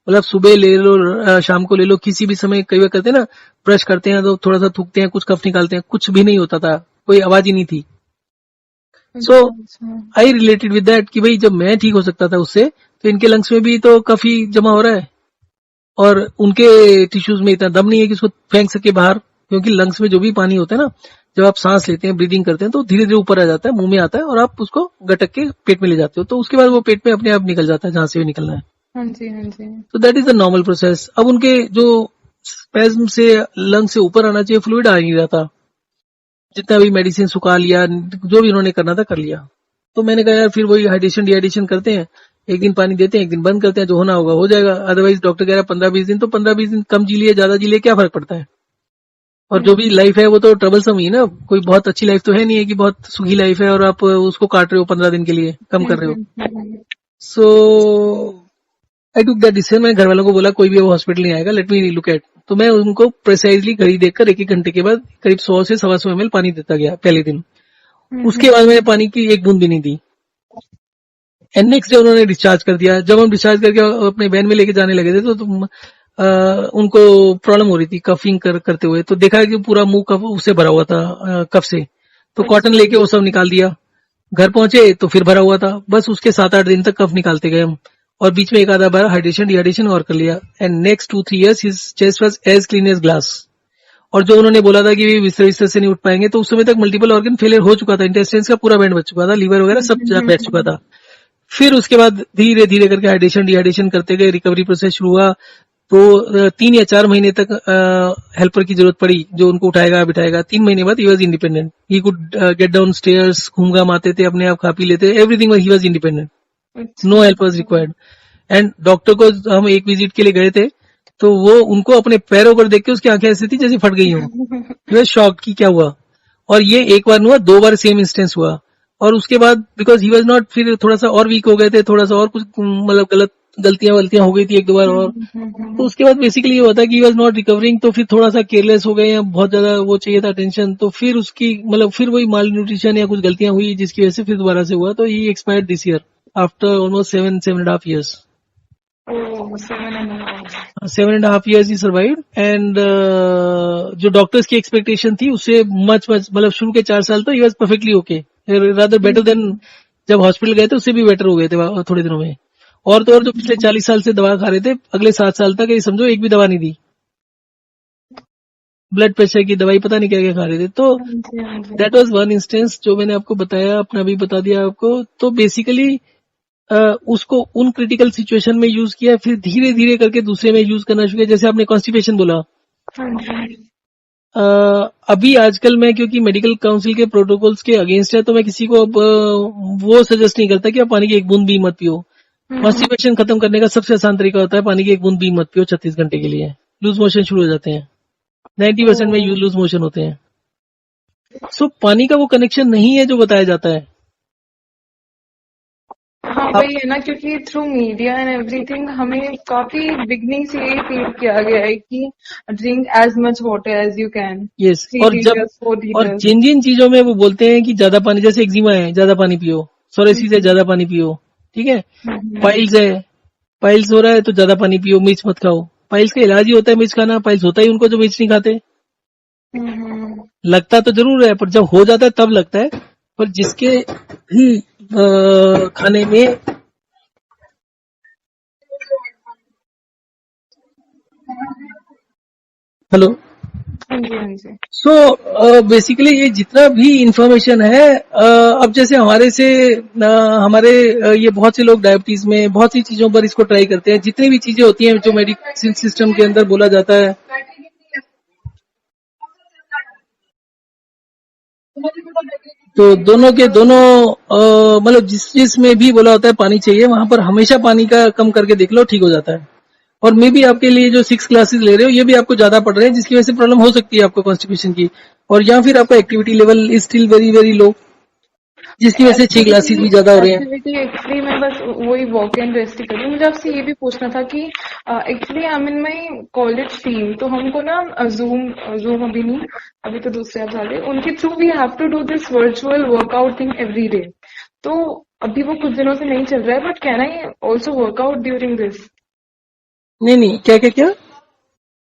मतलब सुबह ले लो, शाम को ले लो, किसी भी समय, कई बार करते हैं ना, ब्रश करते हैं तो थोड़ा सा थूकते हैं, कुछ कफ निकालते हैं, कुछ भी नहीं होता था, कोई आवाज ही नहीं थी। सो आई रिलेटेड विद दैट कि भाई जब मैं ठीक हो सकता था उससे, तो इनके लंग्स में भी तो काफी जमा हो रहा है, और उनके टिश्यूज में इतना दम नहीं है कि उसको फेंक सके बाहर, क्योंकि लंग्स में जो भी पानी होता है ना, जब आप सांस लेते हैं, ब्रीदिंग करते हैं, तो धीरे धीरे ऊपर आ जाता है, मुंह में आता है, और आप उसको गटक के पेट में ले जाते हो, तो उसके बाद वो पेट में अपने आप निकल जाता है जहां से भी निकलना है। हाँ जी हाँ जी। तो that is the normal process. अब उनके जो स्पेज्म से लंग से ऊपर आना चाहिए फ्लूइड आ ही नहीं रहा था, जितना भी मेडिसिन सुखा लिया, जो भी उन्होंने करना था कर लिया। तो मैंने कहा यार फिर वही हाइड्रेशन डिहाइड्रेशन करते हैं, एक दिन पानी देते हैं, एक दिन बंद करते हैं, जो होना होगा हो जाएगा। अदरवाइज डॉक्टर कह रहा है 15-20 दिन, तो 15-20 दिन कम जी लिए ज्यादा जी लिए क्या फर्क पड़ता है। और जो भी लाइफ है वो तो ट्रबलसम ही है ना, कोई बहुत अच्छी लाइफ तो है नहीं है कि बहुत सुखी लाइफ है और आप उसको काट रहे हो 15 दिन के लिए, कम कर रहे हो। सो आई टुक दैट डिसीजन। मैंने घर वालों को बोला कोई भी वो हॉस्पिटल नहीं आएगा, लेट मी लुक एट। तो मैं उनको प्रिसाइजली घड़ी देखकर 1-1 घंटे के बाद करीब 100 से 125 ml पानी देता गया पहले दिन। उसके बाद मैंने पानी की एक बूंद भी नहीं दी। एंड नेक्स्ट डे उन्होंने डिस्चार्ज कर दिया। जब हम डिस्चार्ज करके अपने वैन में लेके जाने लगे थे तो उनको प्रॉब्लम हो रही थी कफिंग करते हुए। तो देखा कि पूरा मुंह कफ उससे भरा हुआ था, कफ से। तो कॉटन लेके वो सब निकाल दिया। घर पहुंचे तो फिर भरा हुआ था। बस उसके 7-8 दिन तक कफ निकालते गए हम, और बीच में एक आधा बार हाइड्रेशन डिहाइड्रेशन और कर लिया। And next 2-3 years his chest was as clean as glass. और जो उन्होंने बोला था कि बिस्तर बिस्तर से नहीं उठ पाएंगे, तो उस समय तक मल्टीपल ऑर्गन फेलियर हो चुका था, इंटेस्टाइन्स का पूरा बैंड बच चुका था, लीवर वगैरह सब बैठ चुका था। फिर उसके बाद धीरे धीरे करके हाइड्रेशन डिहाइड्रेशन करते गए, रिकवरी प्रोसेस शुरू हुआ। तो 3 या 4 महीने तक हेल्पर की जरूरत पड़ी, जो उनको उठाएगा बिठाएगा। 3 महीने बाद he was independent, he could get downstairs, घूम घाम आते थे, अपने आप खा पी लेते, everything he was independent, no help was required. And doctor को हम एक विजिट के लिए गए थे, तो वो उनको अपने पैरों पर देख के उसकी आंखें ऐसी थी जैसे फट गई हों। शॉक की क्या हुआ। और ये एक बार हुआ, 2 बार सेम इंस्टेंस हुआ। और उसके बाद बिकॉज ही वॉज नॉट, फिर थोड़ा सा और वीक हो गए थे, थोड़ा सा और कुछ मतलब गलतियां हो गई थी 1-2 बार और। तो उसके बाद बेसिकली ये होता है कि ही वॉज नॉट रिकवरिंग, तो फिर थोड़ा सा केयरलेस हो गए, या बहुत ज्यादा वो चाहिए था अटेंशन, तो फिर उसकी मतलब फिर वही माल न्यूट्रिशन या कुछ गलतियां हुई, जिसकी वजह से फिर दोबारा से हुआ। तो he expired this year after almost 7.5 years. 7.5 years he survived. And जो डॉक्टर्स की एक्सपेक्टेशन थी उससे मच मतलब शुरू के 4 साल तो he was perfectly okay, rather better than जब हॉस्पिटल गए थे, उससे भी बेटर हो गए थे थोड़े दिनों में। और तो और जो पिछले 40 साल से दवा खा रहे थे, अगले 7 साल तक ये समझो एक भी दवा नहीं दी। ब्लड प्रेशर की दवाई पता नहीं क्या क्या खा रहे थे। तो दैट वाज वन इंस्टेंस जो मैंने आपको बताया, अपना भी बता दिया आपको। तो बेसिकली उसको उन क्रिटिकल सिचुएशन में यूज किया, फिर धीरे धीरे करके दूसरे में यूज करना शुरू किया। जैसे आपने कॉन्स्टिपेशन बोला, अभी आजकल मैं क्योंकि मेडिकल काउंसिल के प्रोटोकॉल्स के अगेंस्ट है, तो मैं किसी को अब वो सजेस्ट नहीं करता कि आप पानी की एक बूंद भी मत पियो। कॉन्स्टिपेशन खत्म करने का सबसे आसान तरीका होता है पानी की एक बूंद भी मत पियो 36 घंटे के लिए। लूज मोशन शुरू हो जाते हैं, 90% में लूज मोशन होते हैं। सो पानी का वो कनेक्शन नहीं है जो बताया जाता है। हाँ वही है ना, क्योंकि थ्रू मीडिया एंड एवरीथिंग हमें काफी बिगनिंग से ये फील किया गया है कि drink as much water as you can. Yes, और जिन जिन चीजों में वो बोलते हैं कि ज्यादा पानी, जैसे एक्जिमा है ज्यादा पानी पियो, सोरेसिस है ज्यादा पानी पियो, ठीक है, पाइल्स है, पाइल्स हो रहा है तो ज्यादा पानी पियो, मिर्च मत खाओ। पाइल्स का इलाज ही होता है मिर्च खाना, पाइल्स होता ही उनको जो मिर्च नहीं खाते। लगता तो जरूर है, पर जब हो जाता है तब लगता है। पर जिसके भी खाने में हेलो, सो बेसिकली ये जितना भी इंफॉर्मेशन है, अब जैसे हमारे से हमारे ये बहुत से लोग डायबिटीज में बहुत सी चीजों पर इसको ट्राई करते हैं। जितनी भी चीजें होती हैं जो मेडिसिन सिस्टम के अंदर बोला जाता है, तो दोनों के दोनों मतलब जिस में भी बोला होता है पानी चाहिए, वहां पर हमेशा पानी का कम करके देख लो, ठीक हो जाता है। और मे भी आपके लिए जो 6 क्लासेस ले रहे हो ये भी आपको ज्यादा पड़ रहे हैं, जिसकी वजह से प्रॉब्लम हो सकती है आपको कॉन्स्टिपेशन की। और या फिर आपका activity level is still very very low, जिसकी वजह से 6 क्लासेस भी ज्यादा हो रहे हैं। एक्चुअली मैं बस वही वॉक एंड रेस्ट ही कर रही हूँ। मुझे आपसे ये भी पूछना था कि actually I mean my college team, तो हमको ना जूम अभी नहीं, अभी तो दूसरे आप वाले, उनके through we have to do this virtual workout thing every day. तो अभी वो कुछ दिनों से नहीं चल रहा है, but can I also workout during this? नहीं, क्या क्या क्या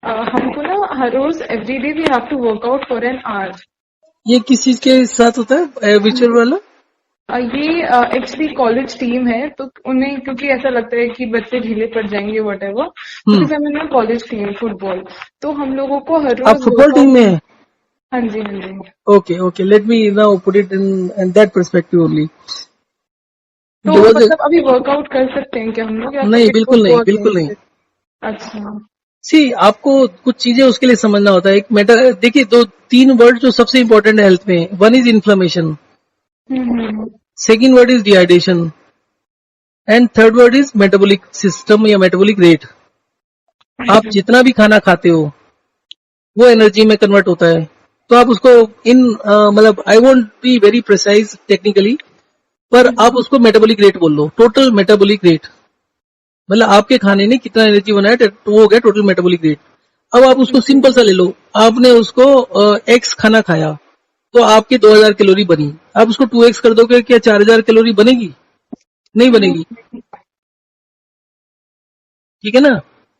हमको ना हर रोज every day we have to workout for an hour. ये किस चीज के साथ होता है विचुअल वाला? ये एक्चुअली कॉलेज टीम है, तो उन्हें क्योंकि ऐसा लगता है कि बच्चे ढीले पड़ जाएंगे वट एवर, तो इस समय में कॉलेज टीम फुटबॉल, तो हम लोगों को हर रोज। आप फुटबॉल टीम में हैं? हाँ जी, हाँ जी। Okay, let me now put it in that perspective only. तो मतलब अभी वर्कआउट कर सकते हैं क्या हम लोग? नहीं, बिल्कुल नहीं। अच्छा, सी आपको कुछ चीजें उसके लिए समझना होता है। एक मैटर देखिए, 2-3 वर्ड जो सबसे इंपॉर्टेंट है हेल्थ में, one is inflammation, second word is dehydration, and third word is metabolic system या मेटाबॉलिक रेट। आप जितना भी खाना खाते हो वो एनर्जी में कन्वर्ट होता है। तो आप उसको इन मतलब I won't be very precise technically, पर आप उसको मेटाबॉलिक रेट बोल लो, टोटल मेटाबॉलिक रेट। मतलब आपके खाने ने कितना एनर्जी बनाया, तो वो हो गया टोटल मेटाबॉलिक रेट। अब आप उसको सिंपल सा ले लो, आपने उसको एक्स खाना खाया तो आपकी 2000 कैलोरी बनी, आप उसको 2x कर दोगे, क्या 4000 कैलोरी बनेगी? नहीं बनेगी, ठीक है ना।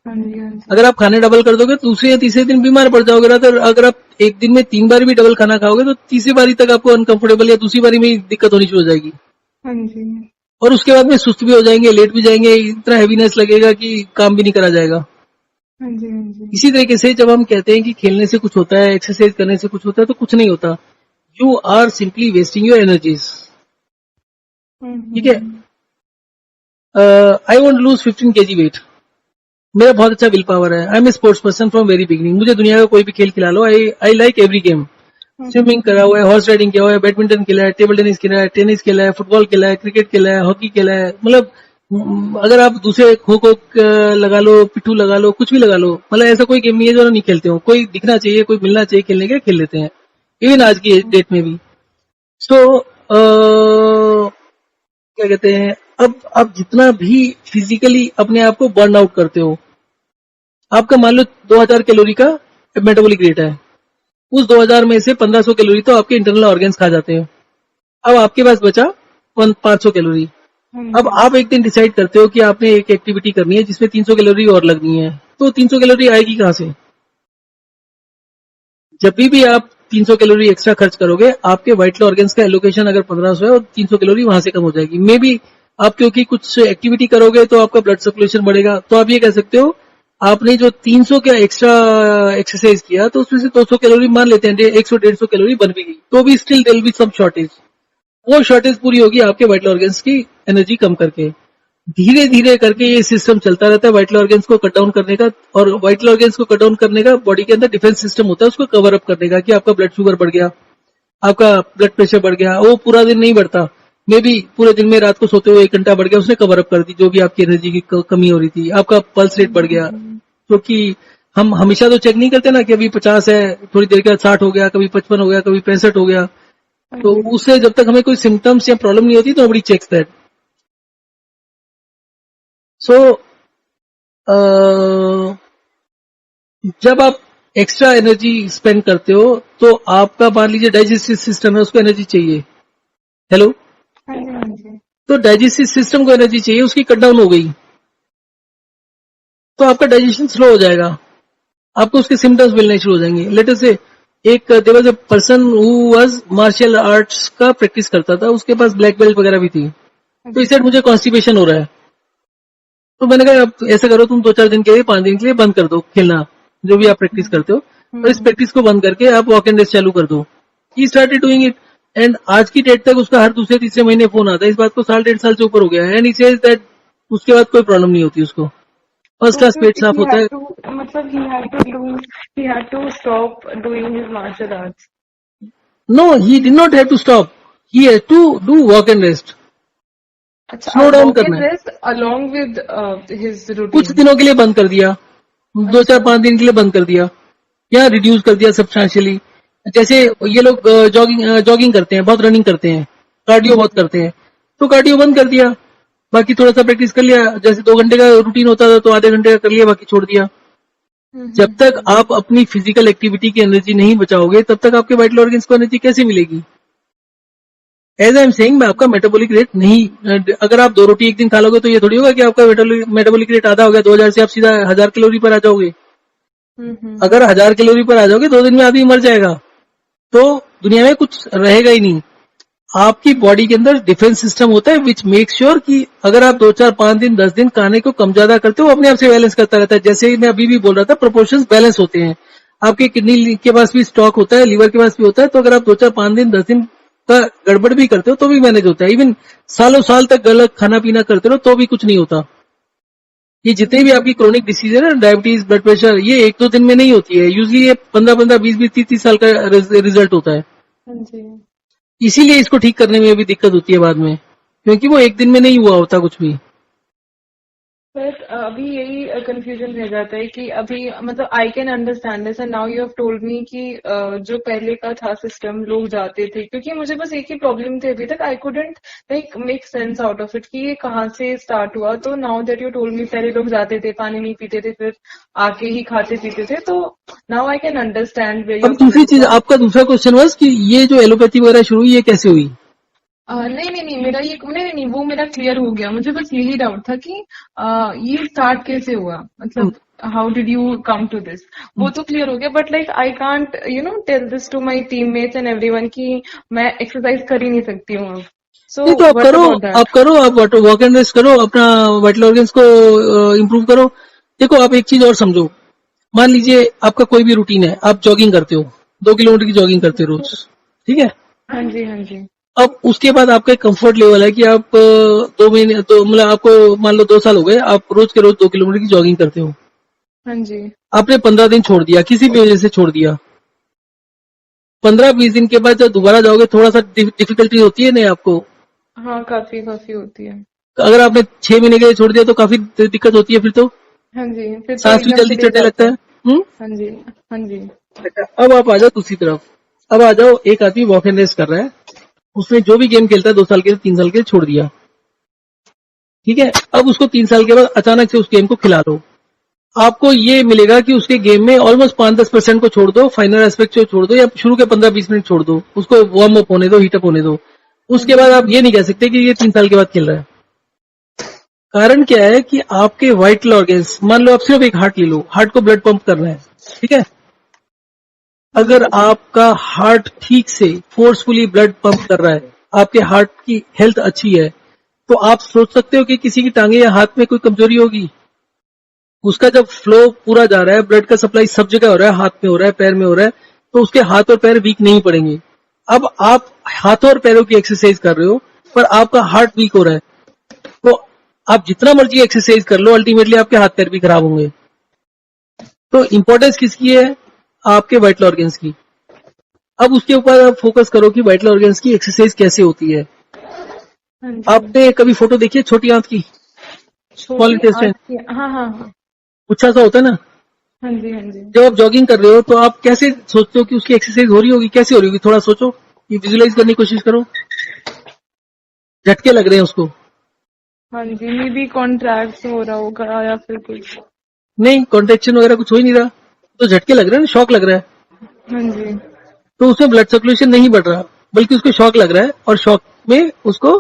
हाँ जी, हाँ जी। अगर आप खाने डबल कर दोगे तो दूसरे या तीसरे दिन बीमार पड़ जाओगे ना। तो अगर आप एक दिन में 3 बार भी डबल खाना खाओगे तो तीसरी बारी तक आपको अनकंफर्टेबल या दूसरी बारी में ही दिक्कत होनी शुरू हो जाएगी, हाँ जी। और उसके बाद में सुस्त भी हो जाएंगे, लेट भी जाएंगे, इतना हैवीनेस लगेगा कि काम भी नहीं करा जाएगा। हाँ जी, हाँ जी। इसी तरीके से जब हम कहते हैं कि खेलने से कुछ होता है, एक्सरसाइज करने से कुछ होता है, तो कुछ नहीं होता। You are simply wasting your energies, ठीक है। I want lose 15 kg weight, मेरा बहुत अच्छा विल पावर है, I am a sports person from very beginning, मुझे दुनिया का कोई भी खेल खिला लो, I like every game. Swimming करा हुआ है, हॉर्स राइडिंग किया हुआ है, बैडमिंटन खेला है, टेबल टेनिस खेला है, टेनिस खेला है, फुटबॉल खेला है, क्रिकेट खेला है, हॉकी खेला है, मतलब अगर आप दूसरे खो खो लगा लो, पिट्ठू लगा लो, कुछ भी लगा लो, मतलब ऐसा कोई गेम नहीं है जो नहीं खेलते हो। कोई दिखना चाहिए, कोई मिलना चाहिए खेलने के, खेल लेते हैं, इवन आज की डेट में भी। सो क्या कहते हैं, अब आप जितना भी फिजिकली अपने आप को बर्न आउट करते हो, आपका मान लो 2000 कैलोरी का मेटाबॉलिक रेट है, उस 2000 में से 1500 कैलोरी तो आपके इंटरनल ऑर्गन्स खा जाते हैं। अब आपके पास बचा 500 कैलोरी। अब आप एक दिन डिसाइड करते हो कि आपने एक एक्टिविटी करनी है जिसमें 300 कैलोरी और लगनी है, तो 300 कैलोरी आएगी कहां से? जब भी आप 300 कैलोरी एक्स्ट्रा खर्च करोगे, आपके वाइटल ऑर्गन्स का एलोकेशन अगर 1500 है और 300 कैलोरी वहां से कम हो जाएगी। मे बी आप क्योंकि कुछ एक्टिविटी करोगे तो आपका ब्लड सर्कुलेशन बढ़ेगा, तो आप ये कह सकते हो आपने जो 300 का एक्स्ट्रा एक्सरसाइज किया तो उसमें से 200 कैलोरी मान लेते हैं, 100-150 कैलोरी बन भी गई, तो भी still there will be some shortage. वो शॉर्टेज पूरी होगी आपके वाइटल ऑर्गन्स की एनर्जी कम करके। धीरे धीरे करके ये सिस्टम चलता रहता है वाइटल ऑर्गन्स को कट डाउन करने का, और वाइटल ऑर्गन्स को कट डाउन करने का बॉडी के अंदर डिफेंस सिस्टम होता है उसको कवर अप करने का, कि आपका ब्लड शुगर बढ़ गया, आपका ब्लड प्रेशर बढ़ गया। वो पूरा दिन नहीं बढ़ता, मे बी पूरे दिन में रात को सोते हुए 1 घंटा बढ़ गया, उसने कवर अप कर दी जो भी आपकी एनर्जी की कमी हो रही थी। आपका पल्स रेट बढ़ गया, क्योंकि हम हमेशा तो चेक नहीं करते ना कि अभी 50 है, थोड़ी देर के बाद 60 हो गया, कभी 55 हो गया, कभी 65 हो गया। तो उससे जब तक हमें कोई सिम्टम्स या प्रॉब्लम नहीं होती तो नोबडी चेक्स दैट। सो जब आप एक्स्ट्रा एनर्जी स्पेंड करते हो तो आपका मान लीजिए डाइजेस्टिव सिस्टम है, उसको एनर्जी चाहिए। हेलो, हाँ जी, हाँ जी। तो डाइजेस्टिव सिस्टम को एनर्जी चाहिए, उसकी कट डाउन हो गई तो आपका डाइजेशन स्लो हो जाएगा, आपको उसके सिम्टम्स मिलने शुरू हो जाएंगे। लेट अस से एक there was a person who was martial arts का प्रैक्टिस करता था, उसके पास ब्लैक बेल्ट वगैरह भी थी, तो इस मुझे कॉन्स्टिपेशन हो रहा है। तो मैंने कहा अब ऐसा करो, तुम 2-4 दिन के लिए, 5 दिन के लिए बंद कर दो खेलना, जो भी आप प्रैक्टिस करते हो, और इस प्रैक्टिस को बंद करके आप वॉक एंड रेस चालू कर दो। He started doing it, and आज की डेट तक उसका हर दूसरे तीसरे महीने फोन आता है। इस बात को 1.5 साल से ऊपर हो गया है, एंड ही सेज दैट उसके बाद कोई प्रॉब्लम नहीं होती उसको, फर्स्ट तो क्लास फिर पेट साफ होता है। मतलब he had to stop doing his martial arts. No, he did not have to stop, he had to do walk and rest, अच्छा, स्लो डाउन walk करना and है। rest along with his कुछ routine. दिनों के लिए बंद कर दिया, 2-4-5 दिन के लिए बंद कर दिया, या रिड्यूस कर दिया सब्सटेंशियली। जैसे ये लोग जॉगिंग करते हैं, बहुत रनिंग करते हैं, कार्डियो बहुत करते हैं, तो कार्डियो बंद कर दिया, बाकी थोड़ा सा प्रैक्टिस कर लिया। जैसे 2 घंटे का रूटीन होता था तो आधे घंटे का कर लिया, बाकी छोड़ दिया। जब तक आप अपनी फिजिकल एक्टिविटी की एनर्जी नहीं बचाओगे तब तक आपके वाइटल ऑर्गन्स को एनर्जी कैसे मिलेगी? एज आई एम सेइंग, मैं आपका मेटाबॉलिक रेट नहीं, अगर आप 2 रोटी एक दिन खा लोगे तो ये थोड़ी होगा कि आपका मेटाबॉलिक रेट आधा हो गया, 2000 से आप सीधा 1000 कैलोरी पर आ जाओगे। अगर 1000 कैलोरी पर आ जाओगे 2 दिन में आदमी मर जाएगा, तो दुनिया में कुछ रहेगा ही नहीं। आपकी बॉडी के अंदर डिफेंस सिस्टम होता है विच मेक श्योर कि अगर आप 2-4-5 दिन 10 दिन खाने को कम ज्यादा करते हो, अपने आप से बैलेंस करता रहता है। जैसे मैं अभी भी बोल रहा था, प्रोपोर्शंस बैलेंस होते हैं। आपके किडनी के पास भी स्टॉक होता है, लीवर के पास भी होता है, तो अगर आप 2-4-5 दिन 10 दिन का गड़बड़ भी करते हो तो भी मैनेज होता है। इवन सालों साल तक गलत खाना पीना करते रहो तो भी कुछ नहीं होता। ये जितने भी आपकी क्रोनिक डिसीज है ना, डायबिटीज, ब्लड प्रेशर, ये 1-2 दिन में नहीं होती है, यूजली ये 15-15, 20-20, 30-30 साल का रिजल्ट होता है। हाँ जी। इसीलिए इसको ठीक करने में भी दिक्कत होती है बाद में, क्योंकि वो एक दिन में नहीं हुआ होता कुछ भी। बट अभी यही कंफ्यूजन रह जाता है कि अभी मतलब आई can understand this and now you have told me कि जो पहले का था सिस्टम लोग जाते थे, क्योंकि मुझे बस एक ही प्रॉब्लम थी अभी तक, I couldn't like make sense out of it कि ये कहाँ से स्टार्ट हुआ। तो now that you told me पहले लोग जाते थे, पानी नहीं पीते थे, फिर आके ही खाते पीते थे, तो now I can understand where you अब आर दूसरी कमिंग चीज, फ्रॉम। आपका दूसरा क्वेश्चन वाज कि ये जो एलोपैथी वगैरह शुरू हुई, ये कैसे हुई? नहीं नहीं नहीं, मेरा ये नहीं नहीं नहीं, वो मेरा क्लियर हो गया। मुझे बस यही डाउट था कि ये स्टार्ट कैसे हुआ, हम्म, मतलब how did you come to this. वो हम्म। तो क्लियर हो गया, but like I can't tell this to my teammates and everyone कि मैं एक्सरसाइज कर ही नहीं सकती हूँ अब। सो नहीं तो आप व्हाट करो, अबाउट दैट? आप वॉक एंड रेस्ट करो, अपना वाइटल ऑर्गन्स को इम्प्रूव करो। देखो, आप एक चीज और समझो। मान लीजिए आपका कोई भी रूटीन है, आप जॉगिंग करते हो, 2 किलोमीटर की जॉगिंग करते हो रोज, ठीक है? हाँ जी हाँ जी अब उसके बाद आपका एक कंफर्ट लेवल है कि आप 2 महीने तो मतलब आपको मान लो 2 साल हो गए, आप रोज के रोज 2 किलोमीटर की जॉगिंग करते हो। हाँ जी। आपने 15 दिन छोड़ दिया, किसी भी वजह से छोड़ दिया। 15-20 दिन के बाद जब दोबारा जाओगे, थोड़ा सा डिफिकल्टी होती है नहीं आपको? हाँ, काफी काफी होती है। अगर आपने 6 महीने के लिए छोड़ दिया तो काफी दिक्कत होती है फिर तो। हाँ जी, फिर तो सांस भी एकदम जल्दी चले चढ़ने लगता जाता है। है। हम्म। हाँ जी हाँ जी अच्छा, अब आप आ जाओ दूसरी तरफ। अब आ जाओ, एक आदमी वॉक एंड रेस्ट कर रहा है, उसने जो भी गेम खेलता है 2 साल के 3 साल के छोड़ दिया, ठीक है? अब उसको 3 साल के बाद अचानक से उस गेम को खिला दो, आपको ये मिलेगा कि उसके गेम में ऑलमोस्ट 5-10% को छोड़ दो, फाइनल एस्पेक्ट को छोड़ दो, या शुरू के 15-20 मिनट छोड़ दो, उसको वार्म अप होने दो, हीटअप होने दो। हाँ उसके जी बाद आप ये नहीं कह सकते कि ये 3 साल के बाद खेल रहा है। कारण क्या है कि आपके वाइटल ऑर्गन्स, मान लो आप सिर्फ एक हार्ट ले लो, हार्ट को ब्लड पंप करना है, ठीक है? हाँ अगर जी आपका हार्ट ठीक से फोर्सफुली ब्लड पंप कर रहा है, आपके हार्ट की हेल्थ अच्छी है, तो आप सोच सकते हो कि किसी की टांगे या हाथ में कोई कमजोरी होगी? उसका जब फ्लो पूरा जा रहा है, ब्लड का सप्लाई सब जगह हो रहा है, हाथ में हो रहा है, पैर में हो रहा है, तो उसके हाथ और पैर वीक नहीं पड़ेंगे। अब आप हाथों और पैरों की एक्सरसाइज कर रहे हो, पर आपका हार्ट वीक हो रहा है, तो आप जितना मर्जी एक्सरसाइज कर लो, अल्टीमेटली आपके हाथ पैर भी खराब होंगे। तो इंपॉर्टेंस किसकी है? आपके वाइटल ऑर्गन्स की। अब उसके ऊपर आप फोकस करो कि वाइटल ऑर्गन्स की एक्सरसाइज कैसे होती है। हाँ जी। आपने कभी फोटो देखी है छोटी आंत की, स्मॉल छोटी इंटेस्टाइन? आंत की, हाँ हाँ हाँ। अच्छा सा होता है ना? हाँ जी हाँ जी। जब आप जॉगिंग कर रहे हो तो आप कैसे सोचते हो कि उसकी एक्सरसाइज हो रही होगी? कैसे हो रही होगी? थोड़ा सोचो, ये विजुलाइज करने की कोशिश करो। झटके लग रहे हैं उसको? हाँ जी, मे बी कॉन्ट्रैक्ट हो रहा होगा या फिर कुछ। नहीं, कॉन्ट्रेक्शन वगैरह कुछ हो ही नहीं रहा, तो झटके लग रहे हैं ना, शॉक लग रहा है। हाँ जी तो उसमें ब्लड सर्कुलेशन नहीं बढ़ रहा, बल्कि उसको शॉक लग रहा है, और शॉक में उसको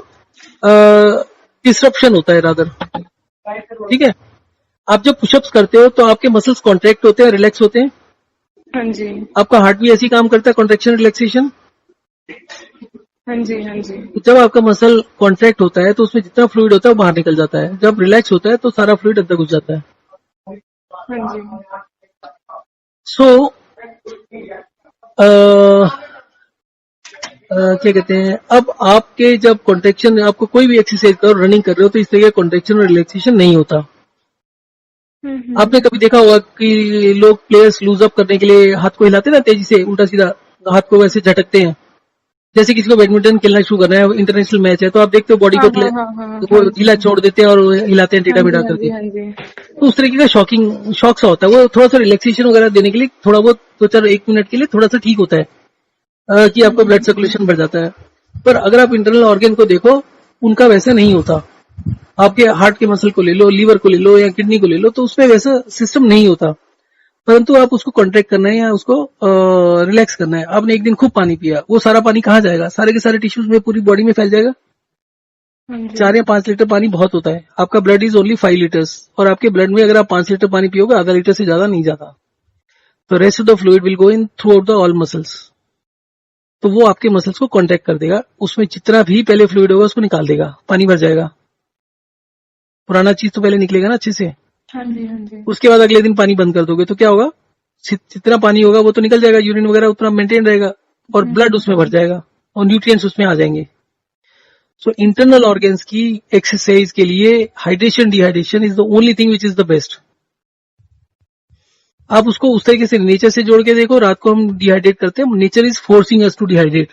डिसरप्शन होता है रादर, ठीक है? आप जब पुशअप्स करते हो तो आपके मसल्स कॉन्ट्रैक्ट होते हैं, रिलैक्स होते हैं। हाँ जी आपका हार्ट भी ऐसे ही काम करता है, कॉन्ट्रेक्शन रिलैक्सेशन। हाँ जी हाँ जी जब आपका मसल कॉन्ट्रैक्ट होता है तो उसमें जितना फ्लूइड होता है वो बाहर निकल जाता है, जब रिलैक्स होता है तो सारा फ्लूइड अंदर घुस जाता है। हाँ जी सो क्या कहते हैं, अब आपके जब कॉन्ट्रेक्शन, आपको कोई भी एक्सरसाइज करो, रनिंग कर रहे हो, तो इस तरह का कॉन्ट्रेक्शन और रिलैक्सेशन नहीं होता। आपने कभी देखा होगा कि लोग प्लेयर्स लूज अप करने के लिए हाथ को हिलाते हैं ना, तेजी से उल्टा सीधा हाथ को वैसे झटकते हैं, जैसे किसी को बैडमिंटन खेलना शुरू करना है, इंटरनेशनल मैच है, तो आप देखते हो बॉडी हाँ को हाँ हाँ हाँ वो हाँ जी ढीला छोड़ देते हैं और हिलाते हैं हाँ टेढ़ा मेढ़ा जी हाँ जी करके। हाँ जी तो उस तरीके का शॉक सा होता है, वो थोड़ा सा रिलैक्सेशन वगैरह देने के लिए थोड़ा बहुत 2-4-1 मिनट के लिए थोड़ा सा ठीक होता है, कि आपका ब्लड सर्कुलेशन बढ़ जाता है। पर अगर आप इंटरनल ऑर्गन को देखो, उनका वैसा नहीं होता। आपके हार्ट के मसल को ले लो, लीवर को ले लो, या किडनी को ले लो, तो उसमें वैसा सिस्टम नहीं होता। परंतु आप उसको कॉन्ट्रैक्ट करना है या उसको रिलैक्स करना है। आपने एक दिन खूब पानी पिया, वो सारा पानी कहाँ जाएगा? सारे के सारे टिश्यूज में, पूरी बॉडी में फैल जाएगा। हाँ जी 4 या 5 लीटर पानी बहुत होता है। आपका ब्लड इज ओनली 5 लीटर्स, और आपके ब्लड में अगर आप 5 लीटर पानी पियोगे, आधा लीटर से ज्यादा नहीं जाता। तो rest of the fluid will go in through out the all muscles, तो वो आपके मसल्स को कॉन्ट्रैक्ट कर देगा। उसमें जितना भी पहले फ्लूइड होगा उसको निकाल देगा, पानी भर जाएगा। पुराना चीज तो पहले निकलेगा ना अच्छे से। हाँ जी हाँ जी उसके बाद अगले दिन पानी बंद कर दोगे तो क्या होगा? जितना पानी होगा वो तो निकल जाएगा, यूरिन वगैरह उतना मेंटेन रहेगा, और ब्लड उसमें भर जाएगा, और न्यूट्रिएंट्स उसमें आ जाएंगे। सो इंटरनल ऑर्गन्स की एक्सरसाइज के लिए hydration dehydration is the only thing which is the best. आप उसको उस तरीके से नेचर से जोड़ के देखो, रात को हम डिहाइड्रेट करते हैं, nature is forcing us to dehydrate.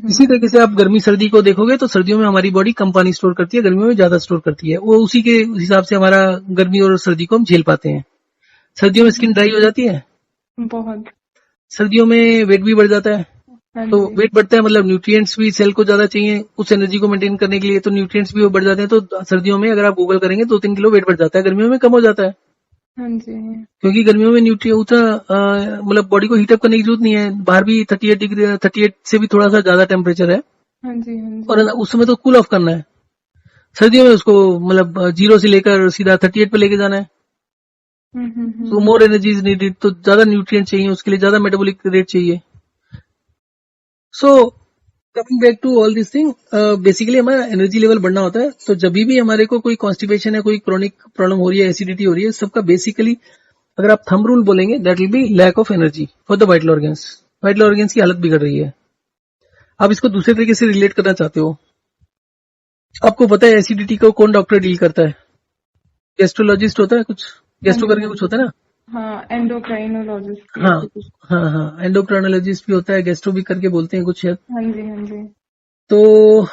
इसी तरीके से आप गर्मी सर्दी को देखोगे तो सर्दियों में हमारी बॉडी कम पानी स्टोर करती है, गर्मियों में ज्यादा स्टोर करती है। वो उसी के हिसाब से हमारा गर्मी और सर्दी को हम झेल पाते हैं। सर्दियों में स्किन ड्राई हो जाती है, बहुत। सर्दियों में वेट भी बढ़ जाता है। हाँ तो जी। वेट बढ़ता है मतलब न्यूट्रिएंट्स भी सेल को ज्यादा चाहिए उस एनर्जी को मेंटेन करने के लिए, तो न्यूट्रिएंट्स भी वो बढ़ जाते हैं। तो सर्दियों में अगर आप गूगल करेंगे 2-3 किलो वेट बढ़ जाता है, गर्मियों में कम हो जाता है। हाँ जी। क्योंकि गर्मियों में न्यूट्रिएंट उतना मतलब बॉडी को हीटअप करने की जरूरत नहीं है। बाहर भी 38 डिग्री 38 से भी थोड़ा सा ज्यादा टेम्परेचर है, हाँ जी। हाँ और जी। उस समय तो कूल ऑफ करना है। सर्दियों में उसको मतलब 0 से लेकर सीधा 38 पे लेके जाना है। तो मोर एनर्जी इज नीडेड, तो ज्यादा न्यूट्रिएंट चाहिए उसके लिए, ज्यादा मेटाबॉलिक रेट चाहिए। So coming back to all this thing, basically हमारा एनर्जी लेवल बढ़ना होता है। तो जब भी हमारे को कोई कॉन्स्टिपेशन है, कोई क्रोनिक प्रॉब्लम हो रही है, एसिडिटी हो रही है, सबका बेसिकली अगर आप थंब रूल बोलेंगे that will be lack of energy for the vital organs. Vital organs की हालत बिगड़ रही है। आप इसको दूसरे तरीके से रिलेट करना चाहते हो, आपको पता है एसिडिटी को कौन डॉक्टर डील करता है? गैस्ट्रोलॉजिस्ट होता है कुछ, हाँ गैस्ट्रो जी। करके हाँ कुछ जी। होता है ना। हाँ, एंडोक्राइनोलॉजिस्ट हाँ ऐसे कुछ। हाँ हाँ, एंडोक्राइनोलॉजिस्ट भी होता है, गैस्ट्रो भी करके बोलते हैं कुछ शायद। हाँ जी। हाँ जी। तो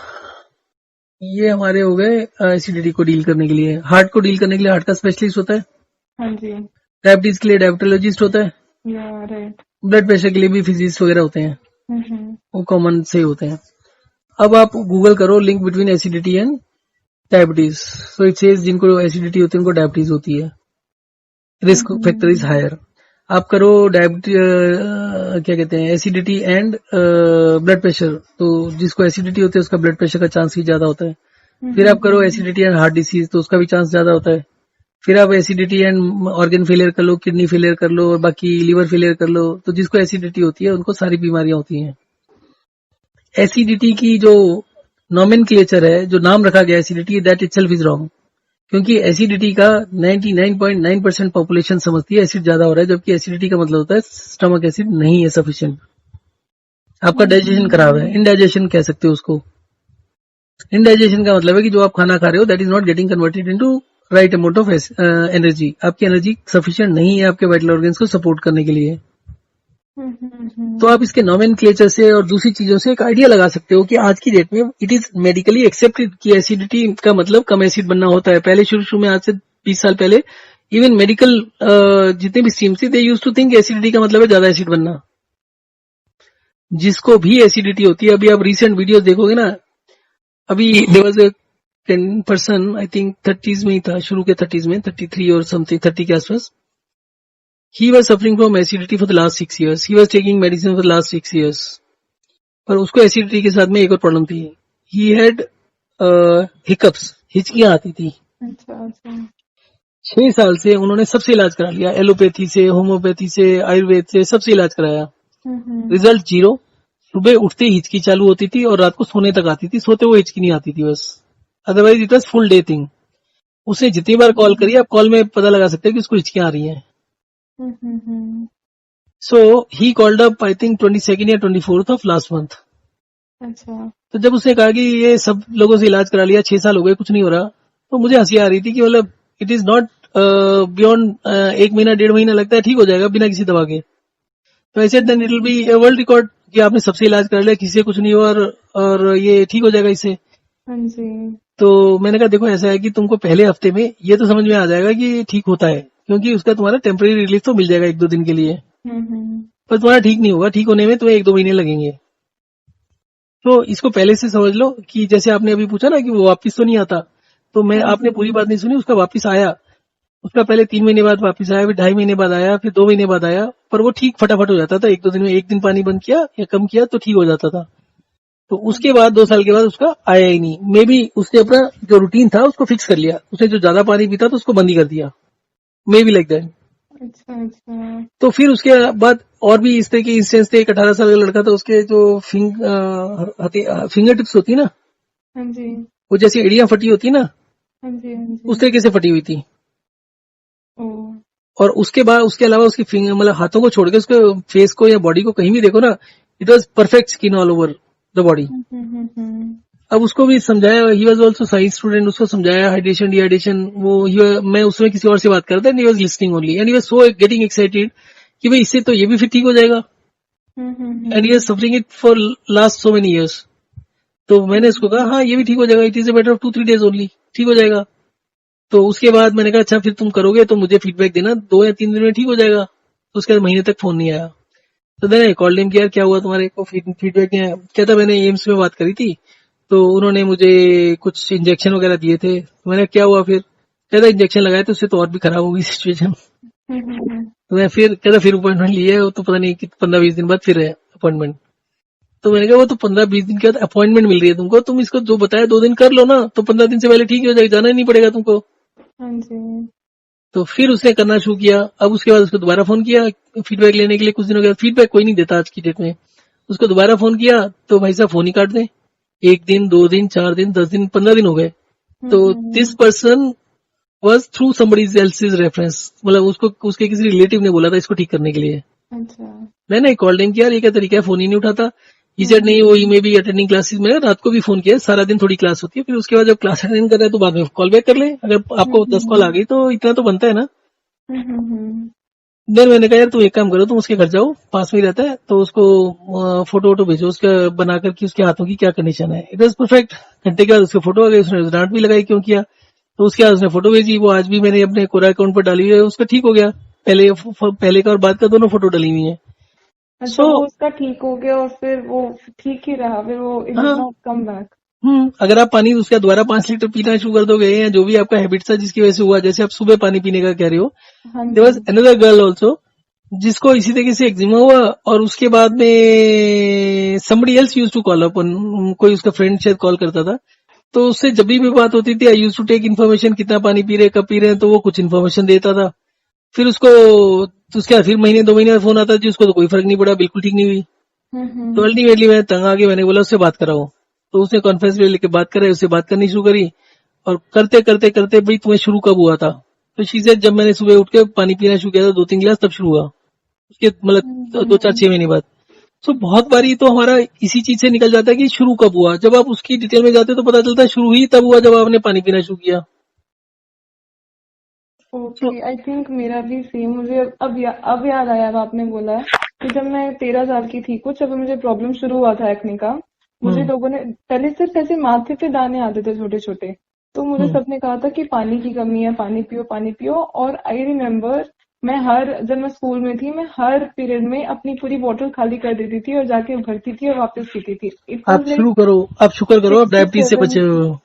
ये हमारे हो गए एसिडिटी को डील करने के लिए। हार्ट को डील करने के लिए हार्ट का स्पेशलिस्ट होता है। हाँ जी। डायबिटीज के लिए डायबिटोलॉजिस्ट होता है। या राइट। ब्लड प्रेशर के लिए भी फिजिस्ट वगैरह होते हैं, हम्म। वो कॉमन से होते हैं। अब आप गूगल करो link between acidity and diabetes, so it says जिनको एसिडिटी होती है उनको डायबिटीज होती है, रिस्क फैक्टर इज हायर। आप करो डायबिटीज क्या कहते हैं एसिडिटी एंड ब्लड प्रेशर, तो जिसको एसिडिटी होती है उसका ब्लड प्रेशर का चांस ही ज्यादा होता है। फिर आप करो एसिडिटी एंड हार्ट डिसीज, तो उसका भी चांस ज्यादा होता है। फिर आप एसिडिटी एंड ऑर्गन फेलियर कर लो, किडनी फेलियर कर लो, और बाकी लीवर फेलियर कर लो, तो जिसको एसिडिटी होती है उनको सारी बीमारियां होती हैं। एसिडिटी की जो नॉमेनक्लेचर है, जो नाम रखा गया acidity, that itself is wrong. क्योंकि एसिडिटी का 99.9% पॉपुलेशन समझती है एसिड ज्यादा हो रहा है, जबकि एसिडिटी का मतलब होता है स्टमक एसिड नहीं है सफिशिएंट, आपका डाइजेशन खराब है, इनडाइजेशन कह सकते हो उसको। इनडाइजेशन का मतलब है कि जो आप खाना खा रहे हो that is not getting converted into right amount of energy, आपकी एनर्जी सफिशिएंट नहीं है आपके वाइटल ऑर्गन्स को सपोर्ट करने के लिए। तो आप इसके नॉमेनक्लेचर से और दूसरी चीजों से एक आइडिया लगा सकते हो कि आज की डेट में इट इज मेडिकली एक्सेप्टेड कि एसिडिटी का मतलब कम एसिड बनना होता है। पहले शुरू में, आज से 20 साल पहले, इवन मेडिकल जितने भी स्ट्रीम थी दे यूज टू थिंक एसिडिटी का मतलब है ज्यादा एसिड बनना। जिसको भी एसिडिटी होती है, अभी आप रिसेंट वीडियोस देखोगे ना, अभी there was a 10 person, I think 30s में ही था, शुरू के 30s में, 33 और समथिंग 30 के आसपास। He was suffering from acidity for the last 6 years. He was taking medicine for the last 6 years. पर उसको एसिडिटी के साथ में एक और प्रॉब्लम थी, ही हैड हिकअप्स, हिचकियां आती थी। अच्छा अच्छा। 6 साल से उन्होंने सबसे इलाज करा लिया, एलोपैथी से, होम्योपैथी से, आयुर्वेद से, सबसे इलाज कराया, रिजल्ट जीरो। सुबह उठते ही हिचकी चालू होती थी और रात को सोने तक आती थी, सोते हुए हिचकी नहीं आती थी बस, otherwise it was full day thing. उसने जितनी बार कॉल करी, आप कॉल में पता लगा सकते हैं कि उसको हिचकियां आ रही हैं। So he called up I think 22nd या 24th of last month. अच्छा। तो जब उसने कहा कि ये सब लोगों से इलाज करा लिया, 6 साल हो गए कुछ नहीं हो रहा, तो मुझे हंसी आ रही थी कि मतलब इट इज नॉट बियॉन्ड 1 महीना 1.5 महीना लगता है ठीक हो जाएगा बिना किसी दवा के। तो ऐसे then it will be a world record कि आपने सबसे इलाज करा लिया, किसी से कुछ नहीं हुआ और ये ठीक हो जाएगा इससे। हाँ जी। तो मैंने कहा देखो ऐसा है कि तुमको पहले हफ्ते में ये तो समझ में आ जाएगा कि ठीक होता है, क्योंकि उसका तुम्हारा टेम्परेरी रिलीफ तो मिल जाएगा 1-2 दिन के लिए, पर तुम्हारा ठीक नहीं होगा, ठीक होने में तुम्हें 1-2 महीने लगेंगे। तो इसको पहले से समझ लो कि जैसे आपने अभी पूछा ना कि वो वापिस तो नहीं आता, तो मैं आपने पूरी बात नहीं सुनी, उसका वापिस आया, उसका पहले 3 महीने बाद वापिस आया, फिर 2.5 महीने बाद आया, फिर 2 महीने बाद आया, पर वो ठीक फटाफट हो जाता था 1-2 दिन में। 1 दिन पानी बंद किया या कम किया तो ठीक हो जाता था। तो उसके बाद 2 साल के बाद उसका आया ही नहीं। मे बी उसने अपना जो रूटीन था उसको फिक्स कर लिया, उसने जो ज्यादा पानी पीता तो उसको बंद ही कर दिया, मे बी लाइक दैट। अच्छा अच्छा। तो फिर उसके बाद और भी इस तरह के इंस्टेंस थे। एक 18 साल का लड़का था, उसके जो फिंगर टिप्स होती है ना, हाँ जी। वो जैसी एड़ियां फटी होती है ना, हाँ जी। हाँ जी। उस तरीके से फटी हुई थी। ओ। और उसके बाद उसके अलावा उसकी फिंगर मतलब हाथों को छोड़ के उसके फेस को या बॉडी को कहीं भी देखो ना, it was perfect skin all over the body. अब उसको भी समझाया, he was also science student, उसको समझाया हाइड्रेशन डिहाइड्रेशन, मैं उसमें किसी और से बात कर रहा था and he was listening only and he was so getting excited कि भाई इससे तो ये भी फिर ठीक हो जाएगा and he is suffering it for last so many years. तो मैंने उसको कहा हाँ ये भी ठीक हो जाएगा, it is a matter of 2-3 days only, ठीक हो जाएगा। तो उसके बाद मैंने कहा अच्छा फिर तुम करोगे तो मुझे फीडबैक देना, 2 या 3 दिन में ठीक हो जाएगा। तो उसके बाद महीने तक फोन नहीं आया। तो मैंने कॉल डेम किया, क्या हुआ तुम्हारे को फीडबैक नहीं आया? कहता मैंने एम्स में बात करी थी तो उन्होंने मुझे कुछ इंजेक्शन वगैरह दिए थे। तो मैंने क्या हुआ फिर? कहता इंजेक्शन लगाए तो उससे तो और भी खराब हो गई सिचुएशन। तो मैं फिर कहता फिर अपॉइंटमेंट लिए, वो तो पता नहीं कि 15-20 दिन बाद फिर है अपॉइंटमेंट। तो मैंने कहा वो तो 15-20 दिन के बाद अपॉइंटमेंट मिल रही है तुमको, तुम इसको जो बताया 2 दिन कर लो ना, तो 15 दिन से पहले ठीक हो जाएगा, जाना ही नहीं पड़ेगा तुमको। हाँ जी। तो फिर उसने करना शुरू किया। अब उसके बाद उसको दोबारा फोन किया फीडबैक लेने के लिए, कुछ दिनों के बाद फीडबैक कोई नहीं देता आज की डेट में। उसको दोबारा फोन किया तो भाई साहब फोन ही काट दे। 1 दिन, 2 दिन, 4 दिन, 10 दिन, 15 दिन हो गए। तो this person was through somebody else's reference, मतलब उसको उसके किसी रिलेटिव ने बोला था इसको ठीक करने के लिए। अच्छा। मैंने कॉल डेम किया, ये क्या तरीका है, फोन ही नहीं उठाता। ही सेड नहीं वो मे बी अटेंडिंग क्लासेस में। रात को भी फोन किया, सारा दिन थोड़ी क्लास होती है, फिर उसके बाद जब क्लास अटेंड कर रहा है तो बाद में कॉल बैक कर ले, अगर आपको 10 कॉल आ गई तो इतना तो बनता है ना। देन मैंने कहा यार तुम एक काम करो, तुम उसके घर जाओ, पास में ही रहता है, तो उसको फोटो वोटो भेजो उसका बना करके उसके हाथों की क्या कंडीशन है। It was perfect. घंटे के बाद उसके फोटो आ गए, उसने डांट भी लगाई क्यों किया। तो उसके बाद उसने फोटो भेजी, वो आज भी मैंने अपने कोरा अकाउंट पर डाली हुई है, उसका ठीक हो गया। पहले का और बाद का दोनों फोटो डली हुई है। अच्छा, वो उसका ठीक हो गया और फिर वो ठीक ही रहा, फिर वो इट डिड हाँ, नॉट कम बैक। अगर आप पानी उसका दोबारा 5 लीटर पीना शुरू कर दोगे या जो भी आपका हैबिट था जिसकी वजह से हुआ, जैसे आप सुबह पानी पीने का कह रहे हो, हाँ देयर वाज जी। अनदर गर्ल ऑल्सो जिसको इसी तरीके से एक्जिमा हुआ और उसके बाद में somebody else used to call अपन, कोई उसका फ्रेंड शायद कॉल करता था, तो उससे जब भी बात होती थी आई यूज टू टेक इन्फॉर्मेशन, कितना पानी पी रहे, कब पी रहे हैं, तो वो कुछ इन्फॉर्मेशन देता था। फिर उसको तो उसके बाद फिर महीने 2 महीने में फोन आता जी, उसको तो कोई फर्क नहीं पड़ा, बिल्कुल ठीक नहीं हुई। तो अल्टीमेटली मैं तंग आ गया, मैंने बोला उससे बात कराओ। तो उसने कॉन्फ्रेंस में लेके बात कराई, उससे बात करनी शुरू करी और करते करते करते भाई तुम्हें शुरू कब हुआ था? तो शी सेड जब मैंने सुबह उठ के पानी पीना शुरू किया था 2-3 गिलास तब शुरू हुआ, उसके मतलब 2-4-6 महीने बाद। तो बहुत बारी तो हमारा इसी चीज से निकल जाता है कि शुरू कब हुआ। जब आप उसकी डिटेल में जाते हो तो पता चलता है शुरू ही तब हुआ जब आपने पानी पीना शुरू किया। तो ओके, आई थिंक मेरा भी सेम। मुझे अब याद आया, अब आपने बोला कि जब मैं 13 साल की थी कुछ, जब मुझे प्रॉब्लम शुरू हुआ था एक्ने का, मुझे लोगों ने पहले सिर्फ ऐसे माथे पे दाने आते थे छोटे छोटे, तो मुझे हम्म, सबने कहा था कि पानी की कमी है, पानी पियो पानी पियो। और आई रिमेम्बर जब मैं स्कूल में थी, मैं हर पीरियड में अपनी पूरी बोतल खाली कर देती थी और जाके भरती थी और वापस पीती थी। इट आप वॉज लाइक शुरू करो, आप शुक्र करो आप सिक्स टू डायबिटीज से बचे सेवन हुए हो।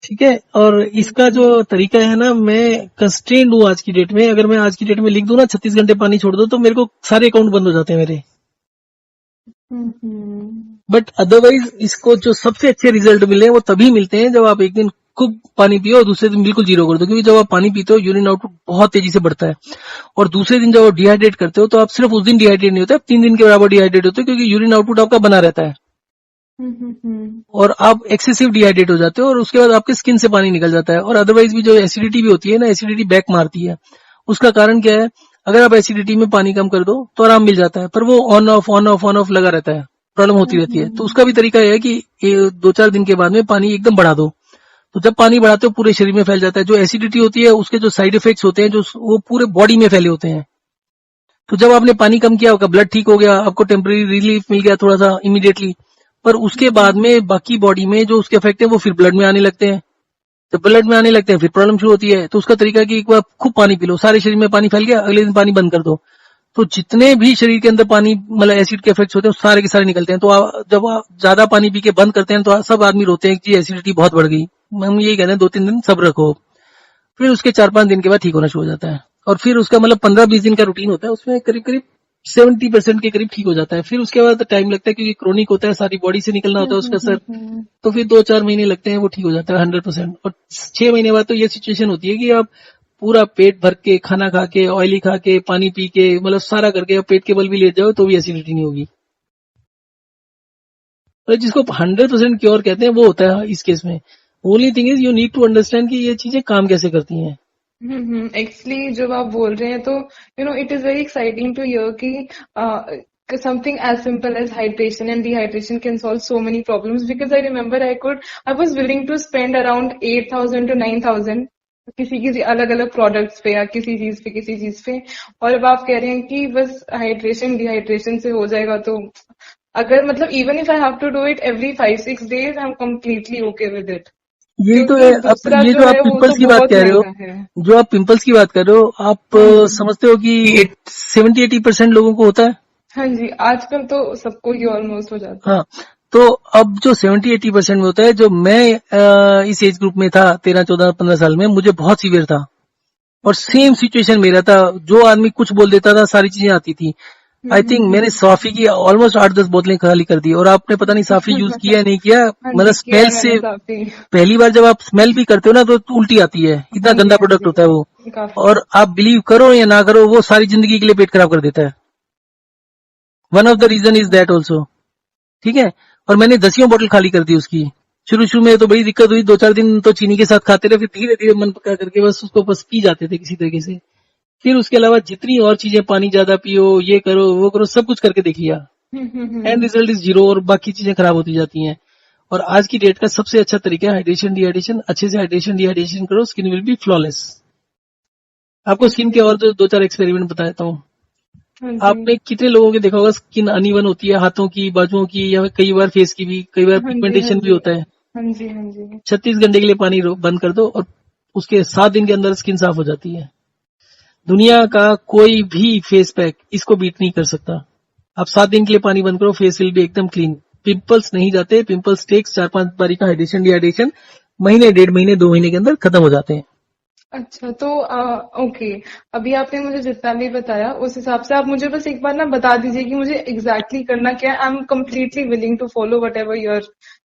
ठीक है, और इसका जो तरीका है ना, मैं कंस्ट्रेंड हूँ आज की डेट में। अगर मैं आज की डेट में लिख दूं ना 36 घंटे पानी छोड़ दो तो मेरे को सारे अकाउंट बंद हो जाते हैं मेरे। बट अदरवाइज इसको जो सबसे अच्छे रिजल्ट मिले हैं वो तभी मिलते हैं जब आप एक दिन खूब पानी पियो और दूसरे दिन बिल्कुल जीरो कर दो, क्योंकि जब आप पानी पीते हो यूरिन आउटपुट बहुत तेजी से बढ़ता है। और दूसरे दिन जब आप डिहाइड्रेट करते हो तो आप सिर्फ उस दिन डिहाइड्रेट नहीं होते, आप 3 दिन के बराबर डिहाइड्रेट होते हो, क्योंकि यूरिन आउटपुट आपका बना रहता है और आप एक्सेसिव डिहाइड्रेट हो जाते हो और उसके बाद आपके स्किन से पानी निकल जाता है। और अदरवाइज भी जो एसिडिटी भी होती है ना, एसिडिटी बैक मारती है। उसका कारण क्या है? अगर आप एसिडिटी में पानी कम कर दो तो आराम मिल जाता है, पर वो on off on off on off लगा रहता है, प्रॉब्लम होती रहती है। तो उसका भी तरीका यह है कि 2-4 दिन के बाद में पानी एकदम बढ़ा दो। तो जब पानी बढ़ाते हो पूरे शरीर में फैल जाता है। जो एसिडिटी होती है उसके जो साइड इफेक्ट्स होते हैं जो वो पूरे बॉडी में फैले होते हैं। तो जब आपने पानी कम किया, आपका ब्लड ठीक हो गया, आपको टेम्पररी रिलीफ मिल गया थोड़ा सा इमीडिएटली, पर उसके बाद में बाकी बॉडी में जो उसके इफेक्ट है वो फिर ब्लड में आने लगते हैं। जब ब्लड में आने लगते हैं फिर प्रॉब्लम शुरू होती है। तो उसका तरीका है कि एक बार खूब पानी पी लो, सारे शरीर में पानी फैल गया, अगले दिन पानी बंद कर दो। तो जितने भी शरीर के अंदर पानी मतलब एसिड के इफेक्ट्स होते हैं सारे के सारे निकलते हैं। तो जब आप ज्यादा पानी पी के बंद करते हैं तो सब आदमी रोते हैं कि एसिडिटी बहुत बढ़ गई। हम यही कहते हैं 2-3 दिन सब्र रखो, फिर उसके 4-5 दिन के बाद ठीक होना शुरू हो जाता है। और फिर उसका मतलब 15-20 दिन का रूटीन होता है, उसमें करीब करीब 70% के करीब ठीक हो जाता है। फिर उसके बाद टाइम लगता है क्योंकि क्रोनिक होता है, सारी बॉडी से निकलना होता है उसका असर। तो फिर 2-4 महीने लगते हैं, वो ठीक हो जाता है 100%। और 6 महीने बाद तो ये सिचुएशन होती है कि आप पूरा पेट भर के खाना खा के, ऑयली खा के, पानी पी के, मतलब सारा करके आप पेट के बल भी लेट जाओ तो भी एसिडिटी नहीं होगी। और जिसको 100% क्योर कहते हैं वो होता है इस केस में। Only thing is you need to understand कि ये चीजें काम कैसे करती हैं। एक्चुअली जब आप बोल रहे हैं तो it is very exciting to hear कि something as simple as hydration and dehydration can solve so many problems, because I remember I was willing to spend around 8,000 to 9,000 किसी अलग अलग प्रोडक्ट्स पे या किसी चीज पे, और अब आप कह रहे हैं कि बस हाइड्रेशन डिहाइड्रेशन से हो जाएगा। तो अगर मतलब even if I have to do it every 5-6 days, I am completely okay with it. यही तो है। दूसरा ये जो जो आप है वो पिंपल्स तो की बात बहुत कह रहे हो, महंगा है। जो आप पिंपल्स की बात कर रहे हो, आप समझते हो कि 70-80% लोगों को होता है। हाँ जी, आजकल तो सबको ही ऑलमोस्ट हो जाता है। हाँ, तो अब जो 70-80% में होता है, जो मैं इस एज ग्रुप में था 13-14-15 साल में, मुझे बहुत सीवियर था और सेम सिचुएशन मेरा था। जो आदमी कुछ बोल देता था, सारी चीजें आती थी। आई थिंक मैंने साफी की ऑलमोस्ट 8-10 बोतलें खाली कर दी। और आपने पता नहीं साफी यूज किया या नहीं किया, हाँ मतलब जी, किया स्मेल है से मैंने काफी। पहली बार जब आप स्मेल भी करते हो ना तो उल्टी आती है, इतना हाँ जी, गंदा हाँ प्रोडक्ट होता है वो। जी, काफी। और आप बिलीव करो या ना करो, वो सारी जिंदगी के लिए पेट खराब कर देता है। One of the reason is that also, ठीक है। और मैंने 10 बोतल खाली कर दी उसकी। शुरू में तो बड़ी दिक्कत हुई, 2-4 दिन तो चीनी के साथ खाते रहे, फिर धीरे धीरे मन पका करके बस उसको बस पी जाते थे किसी तरीके से। फिर उसके अलावा जितनी और चीजें, पानी ज्यादा पियो, ये करो वो करो, सब कुछ करके देख लिया, एंड रिजल्ट इज जीरो, और बाकी चीजें खराब होती जाती हैं। और आज की डेट का सबसे अच्छा तरीका है हाइड्रेशन डिहाइड्रेशन। अच्छे से हाइड्रेशन डिहाइड्रेशन करो, स्किन विल बी फ्लॉलेस। आपको स्किन के और 2-4 एक्सपेरिमेंट बताता हूँ। हाँ जी, आपने कितने लोगों के देखा होगा स्किन अनइवन होती है, हाथों की, बाजुओं की, या कई बार फेस की भी, कई बार हाँ जी, हाँ पिगमेंटेशन भी जी, होता है। हाँ जी, हाँ जी। 36 घंटे के लिए पानी बंद कर दो और उसके 7 दिन के अंदर स्किन साफ हो जाती है। दुनिया का कोई भी फेस पैक इसको बीट नहीं कर सकता। आप 7 दिन के लिए पानी बंद करो, फेस विल बी एकदम क्लीन। पिंपल्स नहीं जाते। पिंपल्स टेक्स 4-5 बारी का हाइड्रेशन डिहाइड्रेशन, महीने, 1.5 महीने, 2 महीने के अंदर खत्म हो जाते हैं। अच्छा, तो ओके, अभी आपने मुझे जितना भी बताया उस हिसाब से आप मुझे बस एक बार ना बता दीजिए कि मुझे एग्जैक्टली करना क्या है। I am completely willing to follow whatever you are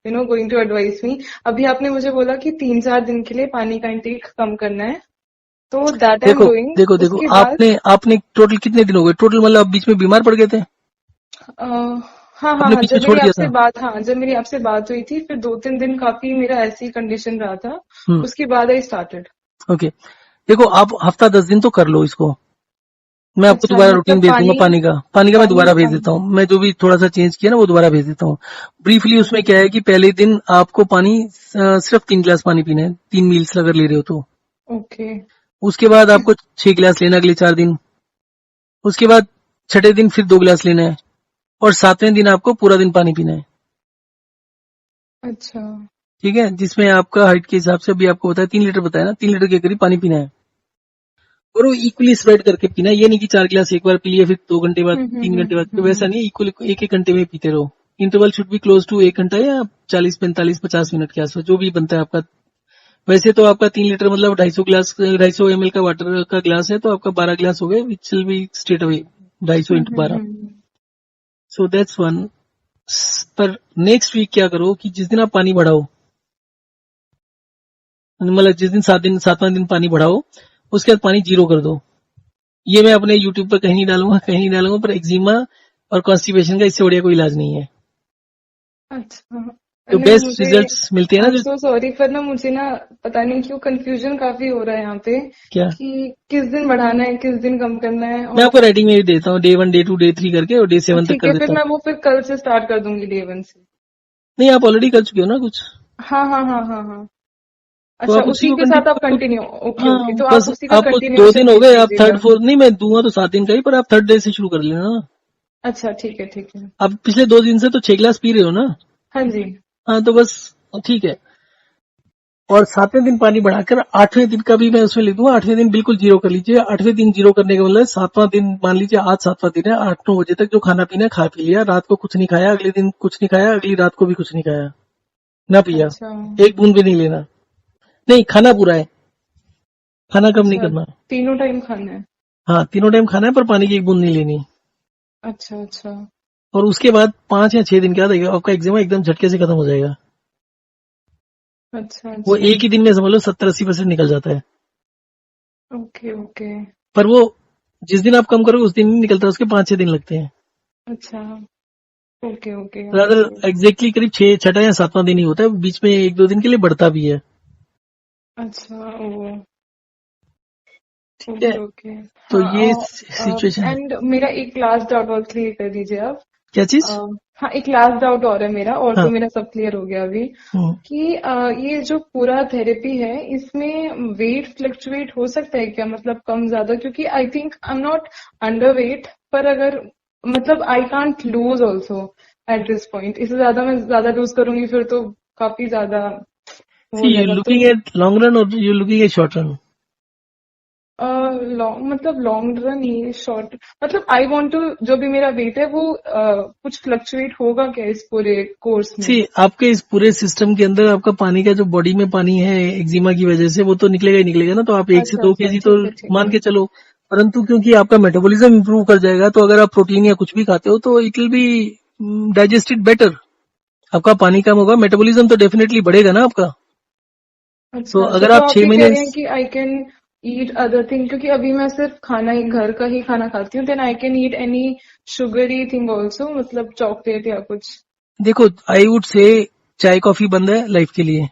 going to advice me. अभी आपने मुझे बोला कि 3-4 दिन के लिए पानी का इंटेक कम करना है, तो दैट आई एम देखो डूइंग। देखो देखो, उसके बाद आपने टोटल कितने दिन हो गए टोटल, मतलब आप बीच में बीमार पड़ गए थे? हाँ हाँ आपने हाँ, बीच में छोड़ दिया था? जब मेरी आपसे बात हुई थी, फिर 2-3 दिन काफी मेरा ऐसी कंडीशन रहा था। हम्म, उसके बाद आई स्टार्टेड। ओके। देखो, आप हफ्ता 10 दिन तो कर लो इसको। मैं आपको अच्छा, दोबारा रूटीन मतलब भेज दूंगा पानी का मैं दोबारा भेज देता पानी। हूँ। मैं जो भी थोड़ा सा चेंज किया ना वो दोबारा भेज देता हूँ। ब्रीफली उसमें क्या है कि पहले दिन आपको पानी सिर्फ 3 गिलास पानी पीना है, 3 मील्स अगर ले रहे हो तो। ओके। उसके बाद आपको 6 गिलास लेना अगले 4 दिन। उसके बाद छठे दिन फिर 2 गिलास लेना है, और 7वें दिन आपको पूरा दिन पानी पीना है। अच्छा। ठीक है, जिसमें आपका हाइट के हिसाब से अभी आपको बताया 3 लीटर बताया ना, 3 लीटर के करीब पानी पीना है। और वो इक्वली स्प्रेड करके पीना है। ये नहीं कि 4 गिलास एक बार पी लिए फिर 2 घंटे बाद, 3 घंटे बाद, तो वैसा नहीं। इक्वल 1-1 घंटे में पीते रहो। Interval should be close to 1 घंटा या 40-45-50 मिनट के आसपास, जो भी बनता है आपका। वैसे तो आपका 3 लीटर मतलब 250 ml का वाटर का ग्लास है, तो आपका 12 गिलास हो गए, which will be straight away 250 into 12। So that's one. पर नेक्स्ट वीक क्या करो कि जिस दिन आप पानी बढ़ाओ, मतलब जिस दिन 7वां दिन पानी बढ़ाओ, उसके बाद पानी जीरो कर दो। ये मैं अपने यूट्यूब पर कहीं नहीं डालूंगा, पर एक्जिमा और कॉन्स्टिपेशन का इससे बढ़िया कोई इलाज नहीं है। अच्छा, जो नहीं बेस्ट मुझे, रिजल्ट्स मिलते हैं आई ना, एम जो सो सॉरी, पर ना मुझे ना पता नहीं क्यों कंफ्यूजन काफी हो रहा है यहाँ पे क्या, कि किस दिन बढ़ाना है, किस दिन कम करना है। मैं और आपको राइटिंग में भी देता हूँ, Day 1, Day 2, Day 3 करके, और Day 7 तक ठीक कर है, फिर देता हूँ। मैं वो फिर कल से स्टार्ट कर दूंगी डे 1 से। नहीं, आप ऑलरेडी कर चुके हो ना कुछ, हाँ हाँ हाँ हाँ हाँ। तो अच्छा, आप उसी उसी को के साथ आप कंटिन्यू करो। कंटिन्यू, ओके हाँ, ओके, तो आप बस उसी का आपको 2 दिन कंटिन्यूएशन हो भेज गए, आप दीजिएगा। 3rd 4th नहीं, मैं दूंगा तो 7 दिन का ही, पर आप 3rd डे से शुरू कर लेना ना। अच्छा, ठीक है ठीक है। आप पिछले 2 दिन से तो 6 गिलास पी रहे हो ना। हाँ जी। हाँ, तो बस ठीक है। और 7वें दिन पानी बढ़ाकर 8वें दिन का भी मैं उसमें लिख दूंगा। 8वें दिन बिल्कुल जीरो कर लीजिए। 8वें दिन जीरो करने का मतलब 7वां दिन, मान लीजिए आज 7वां दिन है, 8-9 बजे तक जो खाना पीना है खा पी लिया, रात को कुछ नहीं खाया, अगले दिन कुछ नहीं खाया, अगली रात को भी कुछ नहीं खाया, ना पिया, अच्छा एक बूंद भी नहीं लेना। नहीं, खाना पूरा है, खाना कम नहीं अच्छा, करना। तीनों टाइम खाना है। हाँ, तीनों टाइम खाना है, पर पानी की एक बूंद नहीं लेनी। अच्छा अच्छा और उसके बाद 5 या 6 दिन के बाद आपका एक्जिमा एकदम झटके से खत्म हो जाएगा। अच्छा वो अच्छा। एक ही दिन में समझ लो 70-80% निकल जाता है। Okay okay. पर वो जिस दिन आप कम करोगे उस दिन नहीं निकलता, उसके 5-6 दिन लगते हैं। अच्छा, okay okay, rather understood. Exactly करीब 6 छठा या 7वां दिन ही होता है, बीच में 1-2 दिन के लिए बढ़ता भी है। अच्छा, ओ ठीक है, ओके ओके। तो ये हाँ, सिचुएशन है। एंड मेरा एक लास्ट डाउट और क्लियर कर दीजिए आप। क्या चीज? हाँ, एक लास्ट डाउट और है मेरा, और तो हाँ। मेरा सब क्लियर हो गया अभी। हम्म। कि ये जो पूरा थेरेपी है, इसमें वेट फ्लक्चुएट हो सकता है क्या, मतलब कम ज्यादा? क्योंकि I think I am not under weight, पर अगर मतलब I can't loose also at this point. इससे ज्यादा मैं ज्यादा लूज करूंगी फिर तो काफी ज्यादा सी हो यू जाएगा तो। लुकिंग एट लॉन्ग रन और you looking at short run? Long मतलब लॉन्ग रन ही, शॉर्ट मतलब आई वांट टू, जो भी मेरा वेट है वो कुछ फ्लक्चुएट होगा क्या इस पूरे कोर्स में? सी आपके इस पूरे सिस्टम के अंदर आपका पानी का जो बॉडी में पानी है एक्जिमा की वजह से, वो तो निकलेगा ही निकलेगा ना। तो आप 1 से 2 अच्छा केजी तो ठीक है ठीक मान है। के चलो। परंतु क्योंकि आपका मेटाबॉलिज्म इंप्रूव कर जाएगा, तो अगर आप प्रोटीन या कुछ भी खाते हो तो it will be digested better. आपका पानी कम होगा, मेटाबॉलिज्म तो डेफिनेटली बढ़ेगा ना आपका। तो अच्छा अच्छा, अगर तो आप आप छह ये कह महीने रहे हैं कि आई कैन ईट अदर थिंग, क्योंकि अभी मैं सिर्फ खाना ही, घर का ही खाना खाती हूँ। Then I can eat any sugary thing also, मतलब चॉकलेट या कुछ? देखो, आई वुड से चाय कॉफी बंद है लाइफ के लिए।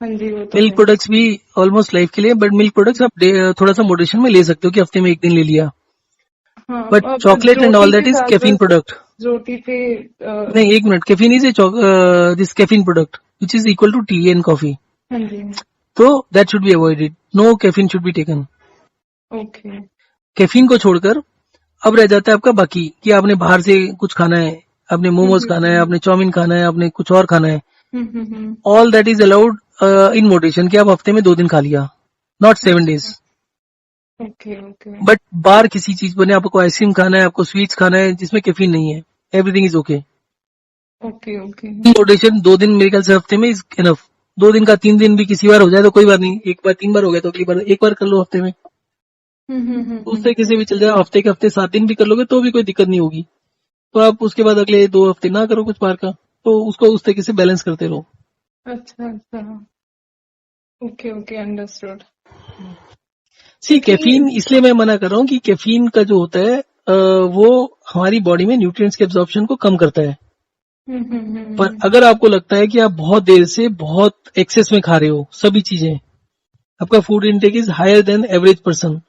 हाँ जी, वो तो मिल्क है। प्रोडक्ट्स भी ऑलमोस्ट लाइफ के लिए, बट मिल्क प्रोडक्ट्स आप थोड़ा सा मॉडरेशन में ले सकते हो कि हफ्ते में 1 दिन ले लिया। हाँ, बट अब चॉकलेट एंड रोटी ऑल दैट के इज साथ कैफीन बस, प्रोडक्ट। रोटी पे नहीं, 1 minute, caffeine is a this caffeine product which is equal to tea and coffee. हाँ जी। तो that should be avoided, no caffeine should be taken. Okay. Caffeine को छोड़कर अब रह जाता है आपका बाकी, कि आपने बाहर से कुछ खाना है, आपने मोमोज खाना है, आपने चाउमीन खाना है, आपने कुछ और खाना है। Hmm. All that is allowed in moderation, कि आप हफ्ते में 2 दिन खा लिया, नॉट 7 days। अच्छा, ओके ओके बट बाहर किसी चीज बने, आपको आइसक्रीम खाना है, आपको स्वीट्स खाना है जिसमें कैफीन नहीं है, everything is okay. Okay okay. Moderation 2 दिन मेरे ख्याल से हफ्ते में इज इनफ। 2 दिन का 3 दिन भी किसी बार हो जाए तो कोई बात नहीं, एक बार 3 बार हो गया तो अगली बार एक बार कर लो हफ्ते में। उस तरीके से भी चल जाए, हफ्ते के हफ्ते 7 दिन भी कर लोगे तो भी कोई दिक्कत नहीं होगी। तो आप उसके बाद अगले 2 हफ्ते ना करो कुछ बाहर का, तो उसको उस तरीके से बैलेंस करते रहो। अच्छा अच्छा, ओके ओके, अंडरस्टूड। सी क्योंकि कैफीन इसलिए मैं मना कर रहा हूँ कि कैफीन का जो होता है वो हमारी बॉडी में न्यूट्रिएंट्स के एब्जॉर्प्शन को कम करता है। पर हम्म। अगर आपको लगता है कि आप बहुत देर से बहुत एक्सेस में खा रहे हो सभी चीजें, आपका food intake is higher than average person,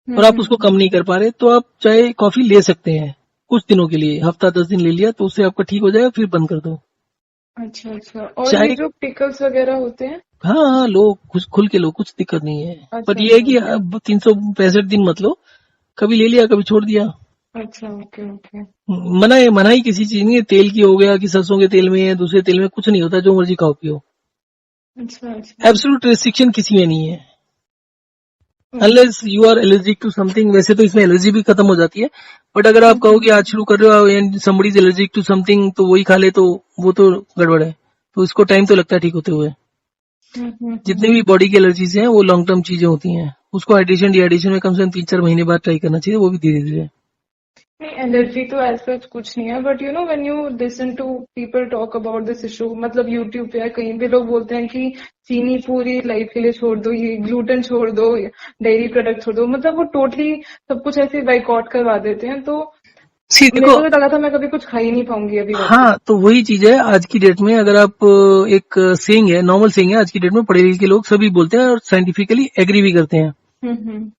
और आप उसको कम नहीं कर पा रहे, तो आप चाहे कॉफी ले सकते हैं कुछ दिनों के लिए, हफ्ता 10 दिन ले लिया तो उससे आपका ठीक हो जाएगा, फिर बंद कर दो। अच्छा अच्छा, और ये चाहे जो पिकल्स वगैरह होते हैं? हाँ हाँ, लो कुछ खुल के लो, कुछ दिक्कत नहीं है। बट अच्छा ये है अच्छा कि ओके। अब 365 दिन मत लो, कभी ले लिया कभी छोड़ दिया। अच्छा ओके ओके। मनाही किसी चीज नहीं है, तेल की हो गया कि सरसों के तेल में है, दूसरे तेल में, कुछ नहीं होता, जो मर्जी खाओ पियो। अच्छा अच्छा एब्सोल्यूट रेस्ट्रिक्शन किसी में नहीं है, okay. Unless you are allergic to something. वैसे तो इसमें एलर्जी भी खत्म हो जाती है, बट अगर आप कहो कि आज शुरू कर रहे हो and somebody is allergic to something तो वही खा ले, तो वो तो गड़बड़ है। तो इसको टाइम तो लगता है ठीक होते हुए। जितनी भी बॉडी की एलर्जीज हैं वो लॉन्ग टर्म चीजें होती हैं, उसको हाइड्रेशन डिहाइड्रेशन में कम से कम 3-4 महीने बाद ट्राई करना चाहिए, वो भी धीरे धीरे। नहीं, एलर्जी तो ऐसा कुछ नहीं है, but you know when you listen to people talk about this issue, मतलब यूट्यूब पे या कहीं भी लोग बोलते हैं कि चीनी पूरी लाइफ के लिए छोड़ दो, ये ग्लूटेन छोड़ दो, डेयरी प्रोडक्ट छोड़ दो, मतलब वो टोटली सब कुछ ऐसे बाइकआउट करवा देते हैं। तो सी मेरे देखो, को तो लगा था मैं कभी कुछ खा ही नहीं पाऊंगी अभी वैसे। हाँ तो वही चीज है आज की डेट में। अगर आप एक सेइंग है, नॉर्मल सेइंग है, आज की डेट में पढ़े लिखे लोग सभी बोलते हैं और साइंटिफिकली एग्री भी करते हैं, हम्म।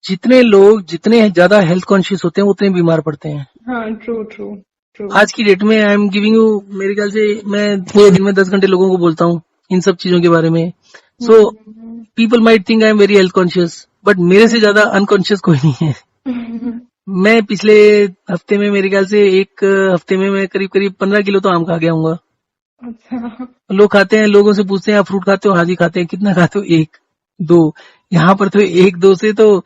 जितने लोग जितने ज्यादा हेल्थ कॉन्शियस होते हैं उतने बीमार पड़ते हैं। हाँ, ट्रू ट्रू ट्रू। आज की डेट में आई एम गिविंग यू, मेरे ख्याल से मैं पूरे दिन में 10 घंटे लोगों को बोलता हूँ इन सब चीजों के बारे में। So people might think I am very health conscious, but मेरे से ज्यादा अनकॉन्शियस कोई नहीं है। मैं पिछले हफ्ते में, मेरे ख्याल से एक हफ्ते में मैं करीब करीब 15 किलो तो आम खा गया हूँ। अच्छा। लोग खाते हैं, लोगों से पूछते हैं आप फ्रूट खाते हो? हाँ जी खाते हैं। कितना खाते हो? 1-2। यहाँ पर तो 1-2 से तो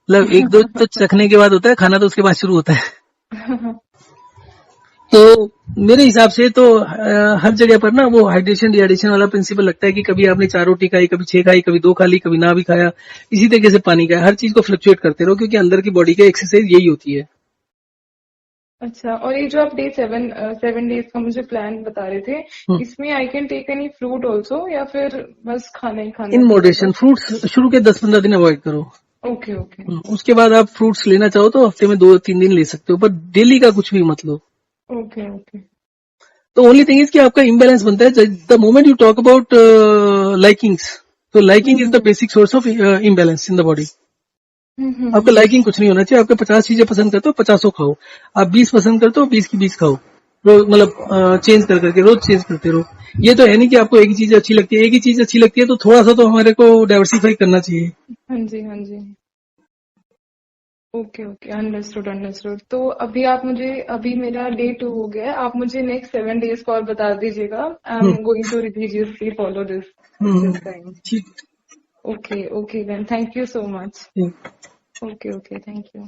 मतलब 1-2 तो चखने के बाद होता है, खाना तो उसके बाद शुरू होता है। तो मेरे हिसाब से तो हर जगह पर ना वो हाइड्रेशन डिहाइड्रेशन वाला प्रिंसिपल लगता है कि कभी आपने 4 रोटी खाई, कभी 6 खाई, कभी 2 खा ली, कभी ना भी खाया। इसी तरीके से पानी का हर चीज को फ्लक्चुएट करते रहो, क्योंकि अंदर की बॉडी का एक्सरसाइज यही होती है। अच्छा, और ये जो आप डे 7 डेज का मुझे प्लान बता रहे थे, इसमें I can take any fruit also, या फिर बस खाना ही खाना इन पड़ेगा? मॉडरेशन, फ्रूट्स शुरू के 10-15 दिन अवॉइड करो। ओके ओके उसके बाद आप फ्रूट्स लेना चाहो तो हफ्ते में 2-3 दिन ले सकते हो, पर डेली का कुछ भी मत लो। Okay okay. तो ओनली थिंग इज कि आपका इम्बैलेंस बनता है the moment you talk about likings. तो liking is the basic source of imbalance in the body. आपका लाइकिंग कुछ नहीं होना चाहिए। आपके 50 चीजें पसंद करते हो 50 खाओ, आप 20 पसंद करते हो 20 की 20 खाओ, रोज मतलब चेंज कर करके रोज चेंज करते रहो। ये तो है नहीं कि आपको एक ही चीज अच्छी लगती है, एक ही चीज अच्छी लगती है तो थोड़ा सा तो हमारे को डाइवर्सिफाई करना चाहिए। हाँ जी, हाँ जी। Okay, okay, understood, understood. तो अभी आप मुझे, अभी मेरा डे 2 हो गया है, आप मुझे नेक्स्ट 7 डेज का और बता दीजिएगा। I hmm am going to religiously follow this hmm, this time. ठीक okay, okay then, thank you so much. ठीक। Okay, okay, thank you.